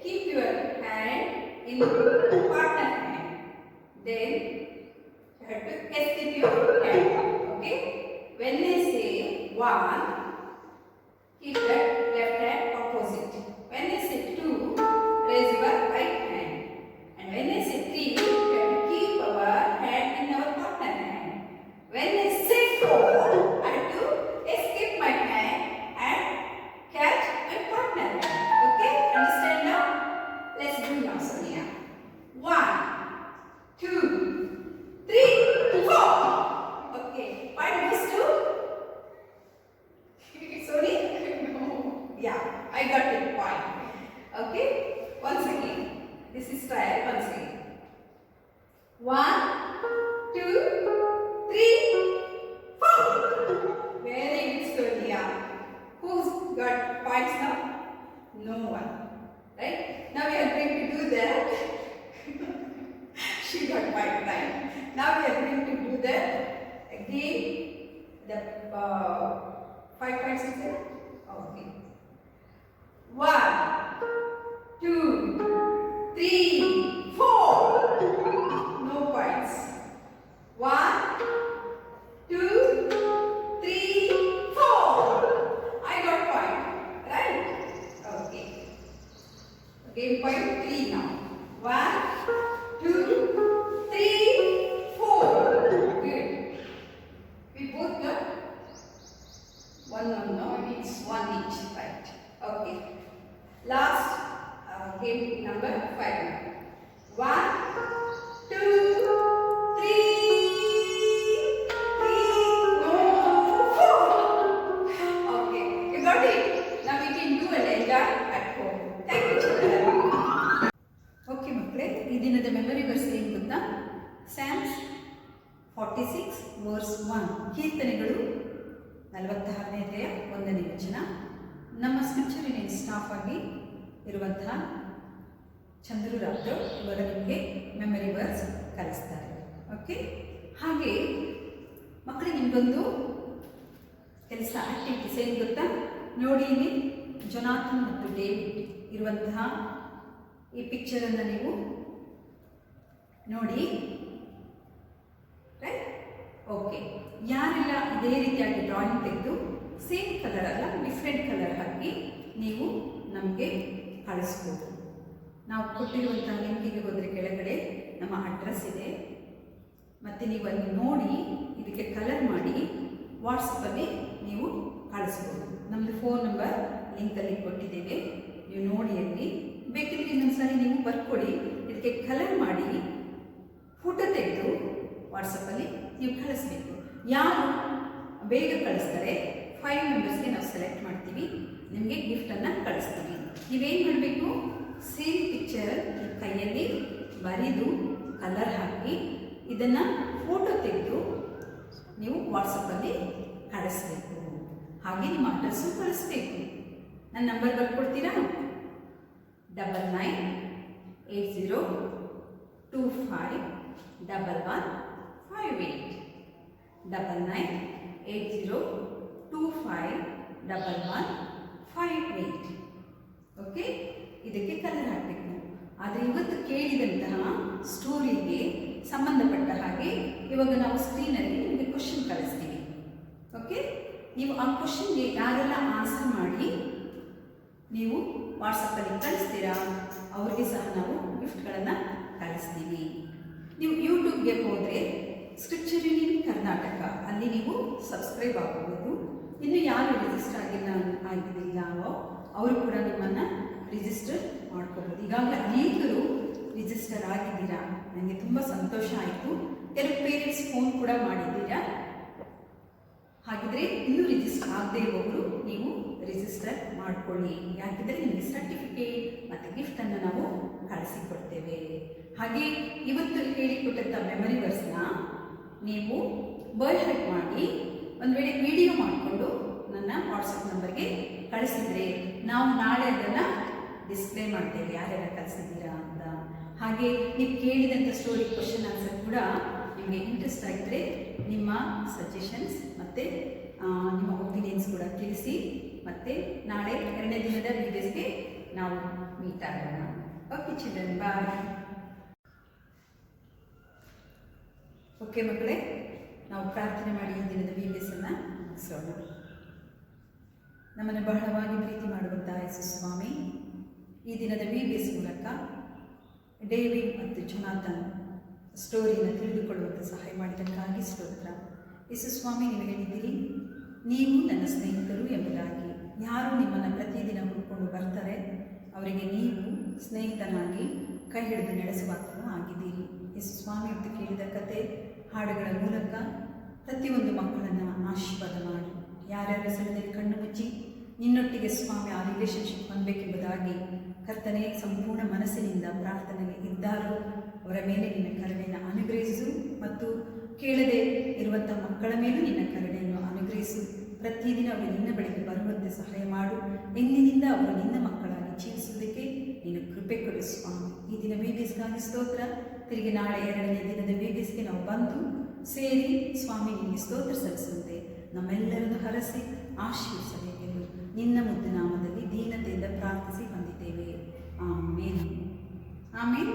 keep your hand in partner hand. Then you have to escape your hand. Okay? When they say 1, keep that left hand opposite. When they say 2, raise your right hand. And when they say 3, we have to keep our hand in our partner hand. When they say 4, I have to escape my hand and catch my partner hand. Okay? Understand now? Let's do now, Sonia. 1, 2, 3, 4. Okay. Point goes to Sony? No. Yeah, I got it. Point. Okay. Once again. This is trial. Once again. 1, 2, 3, 4. Very good, Sonia. Who's got points now? No one. Right? Now we are going to do that. She got point right. Now we are going to do that again. The 5 points is there? Okay. 1, 2, 3, 4. No points. 1, 2, 3, 4. I got point. Right? Okay. Again, point 3 now. 1, 2, 3, 4. Good. We both got one each. Right. Okay. Last game number 5. 1, 2, 3, no, 4. Okay. You got it. Now we can do and enjoy at home. Thank you, children. Okay, ಮಕ್ಕಳೇ, ಈ ದಿನದ memory verse ಏನು ಗೊತ್ತಾ? Psalms 46 verse 1. ಕೀರ್ತನೆಗಳು 46ನೇ ಅಧ್ಯಾಯ 1ನೇ ವಚನ. ನಮ್ಮ ಸ್ಕ್ರಿಪ್ಚರಿನ staff ಆಗಿ ಇರುವಂತಹ ಚಂದ್ರು ರಾಥೋಡ್ ಇವರು ನಿಮಗೆ ಮೆಮೊರಿ ವರ್ಸ್ ಕಲಿಸ್ತಾರೆ. ಓಕೆ, ಹಾಗೆ ಮಕ್ಕಳಿಗೆ ನಿಮಗೊಂದು ಕೆಲಸ ಆಕ್ಟಿವಿಟೀಸ್ ಏನು ಗೊತ್ತಾ? ನೋಡಿ, ಇಲ್ಲಿ ಜೊನಾಥನ್ ಮತ್ತು ಡೇವಿಡ್ ಇರುವಂತಹ ಈ ಪಿಕ್ಚರನ್ನು ನೀವು ನೋಡಿ. ರೈಟ್? ಓಕೆ, ಯಾರೆಲ್ಲ ಇದೇ ರೀತಿಯಾಗಿ ಡ್ರಾಯಿಂಗ್ ತೆಗೆದು ಸೇಮ್ ಕಲರ್ ಅಲ್ಲ, ಡಿಫ್ರೆಂಟ್ ಕಲರ್ ಹಾಕಿ ನೀವು ನಮಗೆ ಕಳಿಸ್ಬೋದು. ನಾವು ಕೊಟ್ಟಿರುವಂತಹ ಲಿಂಕಿಗೆ ಹೋದರೆ ಕೆಳಗಡೆ ನಮ್ಮ ಅಡ್ರೆಸ್ ಇದೆ, ಮತ್ತು ನೀವು ಅಲ್ಲಿ ನೋಡಿ ಇದಕ್ಕೆ ಕಲರ್ ಮಾಡಿ ವಾಟ್ಸಪ್ಪಲ್ಲಿ ನೀವು ಕಳಿಸ್ಬೋದು. ನಮ್ಮದು ಫೋನ್ ನಂಬರ್ ಲಿಂಕಲ್ಲಿ ಕೊಟ್ಟಿದ್ದೇವೆ, ನೀವು ನೋಡಿ. ಅಲ್ಲಿ ಬೇಕಿದ್ರೆ ಇನ್ನೊಂದ್ಸರಿ ನೀವು ಬರ್ಕೊಡಿ, ಇದಕ್ಕೆ ಕಲರ್ ಮಾಡಿ ಫೋಟೋ ತೆಗೆದು ವಾಟ್ಸಪ್ಪಲ್ಲಿ ನೀವು ಕಳಿಸ್ಬೇಕು. ಯಾರು ಬೇಗ ಕಳಿಸ್ತಾರೆ 5 ಮೆಂಬರ್ಸ್ಗೆ ನಾವು ಸೆಲೆಕ್ಟ್ ಮಾಡ್ತೀವಿ, ನಿಮಗೆ ಗಿಫ್ಟನ್ನು ಕಳಿಸ್ತೀವಿ. ನೀವೇನು ಮಾಡಬೇಕು? ಸೇಮ್ ಪಿಕ್ಚರ್ ಕೈಯಲ್ಲಿ ಬರೆದು ಕಲರ್ ಹಾಕಿ ಇದನ್ನು ಫೋಟೋ ತೆಗೆದು ನೀವು ವಾಟ್ಸಪ್ಪಲ್ಲಿ ಕಳಿಸ್ಬೇಕು. ಹಾಗೆ ನಿಮ್ಮ ಅಡ್ರೆಸ್ಸು ಕಳಿಸ್ಬೇಕು. ನನ್ನ ನಂಬರ್ ಬರ್ಕೊಡ್ತೀರಾ? 9980251158 9980251158. ಓಕೆ, ಇದಕ್ಕೆ ಕಲರ್ ಹಾಕಬೇಕು. ಆದರೆ ಇವತ್ತು ಕೇಳಿದಂತಹ ಸ್ಟೋರಿಗೆ ಸಂಬಂಧಪಟ್ಟ ಹಾಗೆ ಇವಾಗ ನಾವು ಸ್ಕ್ರೀನಲ್ಲಿ ನಿಮಗೆ ಕ್ವಶನ್ ಕಳಿಸ್ತೀವಿ. ಓಕೆ, ನೀವು ಆ ಕ್ವಶನ್ಗೆ ಯಾರೆಲ್ಲ ಆನ್ಸರ್ ಮಾಡಿ ನೀವು ವಾಟ್ಸಪ್ಪಲ್ಲಿ ಕಳಿಸ್ತೀರಾ ಅವ್ರಿಗೆ ಸಹ ನಾವು ಗಿಫ್ಟ್ಗಳನ್ನು ಕಳಿಸ್ತೀವಿ. ನೀವು ಯೂಟ್ಯೂಬ್ಗೆ ಹೋದರೆ ಸ್ಕ್ರಿಪ್ಚರ್ ಯೂನಿಯನ್ ಕರ್ನಾಟಕ, ಅಲ್ಲಿ ನೀವು ಸಬ್ಸ್ಕ್ರೈಬ್ ಆಗಬಹುದು. ಇನ್ನು ಯಾರು ರಿಜಿಸ್ಟರ್ ಆಗಿದ್ದಿಲ್ಲವೋ ಅವರು ಕೂಡ ನಿಮ್ಮನ್ನು ರಿಜಿಸ್ಟರ್ ಮಾಡ್ಕೋಬೋದು. ಈಗಾಗಲೇ ಅನೇಕರು ರಿಜಿಸ್ಟರ್ ಆಗಿದ್ದೀರಾ, ನನಗೆ ತುಂಬ ಸಂತೋಷ ಆಯಿತು. ಕೆಲವು ಪೇರೆಂಟ್ಸ್ ಫೋನ್ ಕೂಡ ಮಾಡಿದ್ದೀರಾ. ಹಾಗಿದ್ರೆ ಇನ್ನೂ ರಿಜಿಸ್ಟರ್ ಆಗದೇ ಇರುವವರು ನೀವು ರಿಜಿಸ್ಟರ್ ಮಾಡಿಕೊಳ್ಳಿ. ಯಾಕೆಂದರೆ ನಿಮಗೆ ಸರ್ಟಿಫಿಕೇಟ್ ಮತ್ತು ಗಿಫ್ಟನ್ನು ನಾವು ಕಳಿಸಿಕೊಡ್ತೇವೆ. ಹಾಗೆ ಇವತ್ತು ಹೇಳಿಕೊಟ್ಟಂಥ ಮೆಮೊರಿ ವರ್ಸ್ನ ನೀವು ಬರ್ಡ್ ಹೆಡ್ ಮಾಡಿ ಒಂದು ವೇಳೆ ವಿಡಿಯೋ ಮಾಡಿಕೊಂಡು ನನ್ನ ವಾಟ್ಸಪ್ ನಂಬರ್ಗೆ ಕಳಿಸಿದರೆ ನಾವು ನಾಳೆ ಅದನ್ನು ಡಿಸ್ಪ್ಲೇ ಮಾಡ್ತೇವೆ ಯಾರ್ಯಾರು ಕಳಿಸಿದ್ದೀರಾ ಅಂತ. ಹಾಗೆ ನೀವು ಕೇಳಿದಂಥ ಸ್ಟೋರಿ ಕ್ವಶನ್ ಆನ್ಸರ್ ಕೂಡ ನಿಮಗೆ ಇಂಟ್ರೆಸ್ಟ್ ಆಗಿದ್ದರೆ ನಿಮ್ಮ ಸಜೆಷನ್ಸ್ ಮತ್ತು ನಿಮ್ಮ ಒಪಿನಿಯನ್ಸ್ ಕೂಡ ತಿಳಿಸಿ. ಮತ್ತು ನಾಳೆ 2ನೇ ದಿನದ ವಿಡಿಯೋಸ್ಗೆ ನಾವು ಮೀಟ್ ಆಗೋಣ. ಓಕೆ ಚಿಲ್ಡ್ರನ್, ಬಾಯ್. ಓಕೆ ಮಕ್ಕಳೇ, ನಾವು ಪ್ರಾರ್ಥನೆ ಮಾಡಿ ಈ ದಿನದ ವಿಡಿಯೋಸನ್ನು ಮುಗಿಸೋಣ. ನಮ್ಮನ್ನು ಬಹಳವಾಗಿ ಪ್ರೀತಿ ಮಾಡುವಂಥ ಯೇಸು ಸ್ವಾಮಿ, ಈ ದಿನದ ವಿಡಿಯೋಸ್ ಮೂಲಕ ಡೇವಿಡ್ ಮತ್ತು ಜೊನಾಥನ್ ಸ್ಟೋರಿಯನ್ನು ತಿಳಿದುಕೊಳ್ಳುವಂಥ ಸಹಾಯ ಮಾಡಿದ್ದಕ್ಕಾಗಿ ಸ್ತೋತ್ರ. ಯೇಸು ಸ್ವಾಮಿ, ನೀವು ಹೇಳಿದ್ದೀರಿ, ನೀವು ನನ್ನ ಸ್ನೇಹಿತರು ಎಂಬುದಾಗಿ. ಯಾರು ನಿಮ್ಮನ್ನು ಪ್ರತಿದಿನ ಹುಡ್ಕೊಂಡು ಬರ್ತಾರೆ ಅವರಿಗೆ ನೀವು ಸ್ನೇಹಿತನಾಗಿ ಕೈ ಹಿಡಿದು ನಡೆಸುವಾತನೂ ಆಗಿದ್ದೀರಿ. ಯೇಸು ಸ್ವಾಮಿ ಇವತ್ತು ಕೇಳಿದ ಕತೆ ಹಾಡುಗಳ ಮೂಲಕ ಪ್ರತಿಯೊಂದು ಮಕ್ಕಳನ್ನು ಆಶೀರ್ವಾದ ಮಾಡಿ, ಯಾರ್ಯಾರ ಹೆಸರಿನಲ್ಲಿ ಕಣ್ಣು ಮುಚ್ಚಿ ನಿನ್ನೊಟ್ಟಿಗೆ ಸ್ವಾಮಿ ಆ ರಿಲೇಷನ್ಶಿಪ್ ಹೊಂದಬೇಕೆಂಬುದಾಗಿ ಕರ್ತನೆ ಸಂಪೂರ್ಣ ಮನಸ್ಸಿನಿಂದ ಪ್ರಾರ್ಥನೆಗೆ ಇದ್ದಾರೋ ಅವರ ಮೇಲೆ ನಿನ್ನ ಕರುಣೆಯನ್ನು ಅನುಗ್ರಹಿಸು. ಮತ್ತು ಕೇಳದೆ ಇರುವಂಥ ಮಕ್ಕಳ ಮೇಲೂ ನಿನ್ನ ಕರುಣೆಯನ್ನು ಅನುಗ್ರಹಿಸು. ಪ್ರತಿದಿನ ಅವರು ನಿನ್ನ ಬಳಿಗೆ ಬರುವಂತೆ ಸಹಾಯ ಮಾಡು. ಎಂದಿನಿಂದ ಅವರು ನಿನ್ನ ಮಕ್ಕಳಾಗಿ ಜೀವಿಸುವುದಕ್ಕೆ ನೀನು ಕೃಪೆ ಕೊಡು ಸ್ವಾಮಿ. ಈ ದಿನ ಬೇಬಿಸ್ಗಾಗಿ ಸ್ತೋತ್ರ. ತಿರುಗಿ ನಾಳೆ 2ನೇ ದಿನದ ಬೇಬಿಸ್ಗೆ ನಾವು ಬಂದು ಸೇರಿ ಸ್ವಾಮಿ ನಿಮಗೆ ಸ್ತೋತ್ರ ಸಲ್ಲಿಸುವಂತೆ ನಮ್ಮೆಲ್ಲರನ್ನು ಹರಸಿ ಆಶೀರ್ವಿಸಬೇಕೆಂದು ನಿನ್ನ ಮುದ್ದು ನಾಮದಲ್ಲಿ ದೀನತೆಯಿಂದ ಪ್ರಾರ್ಥಿಸಿ ಬಂದಿದ್ದೇವೆ. ಆಮೇನ್. ಆಮೇನ್.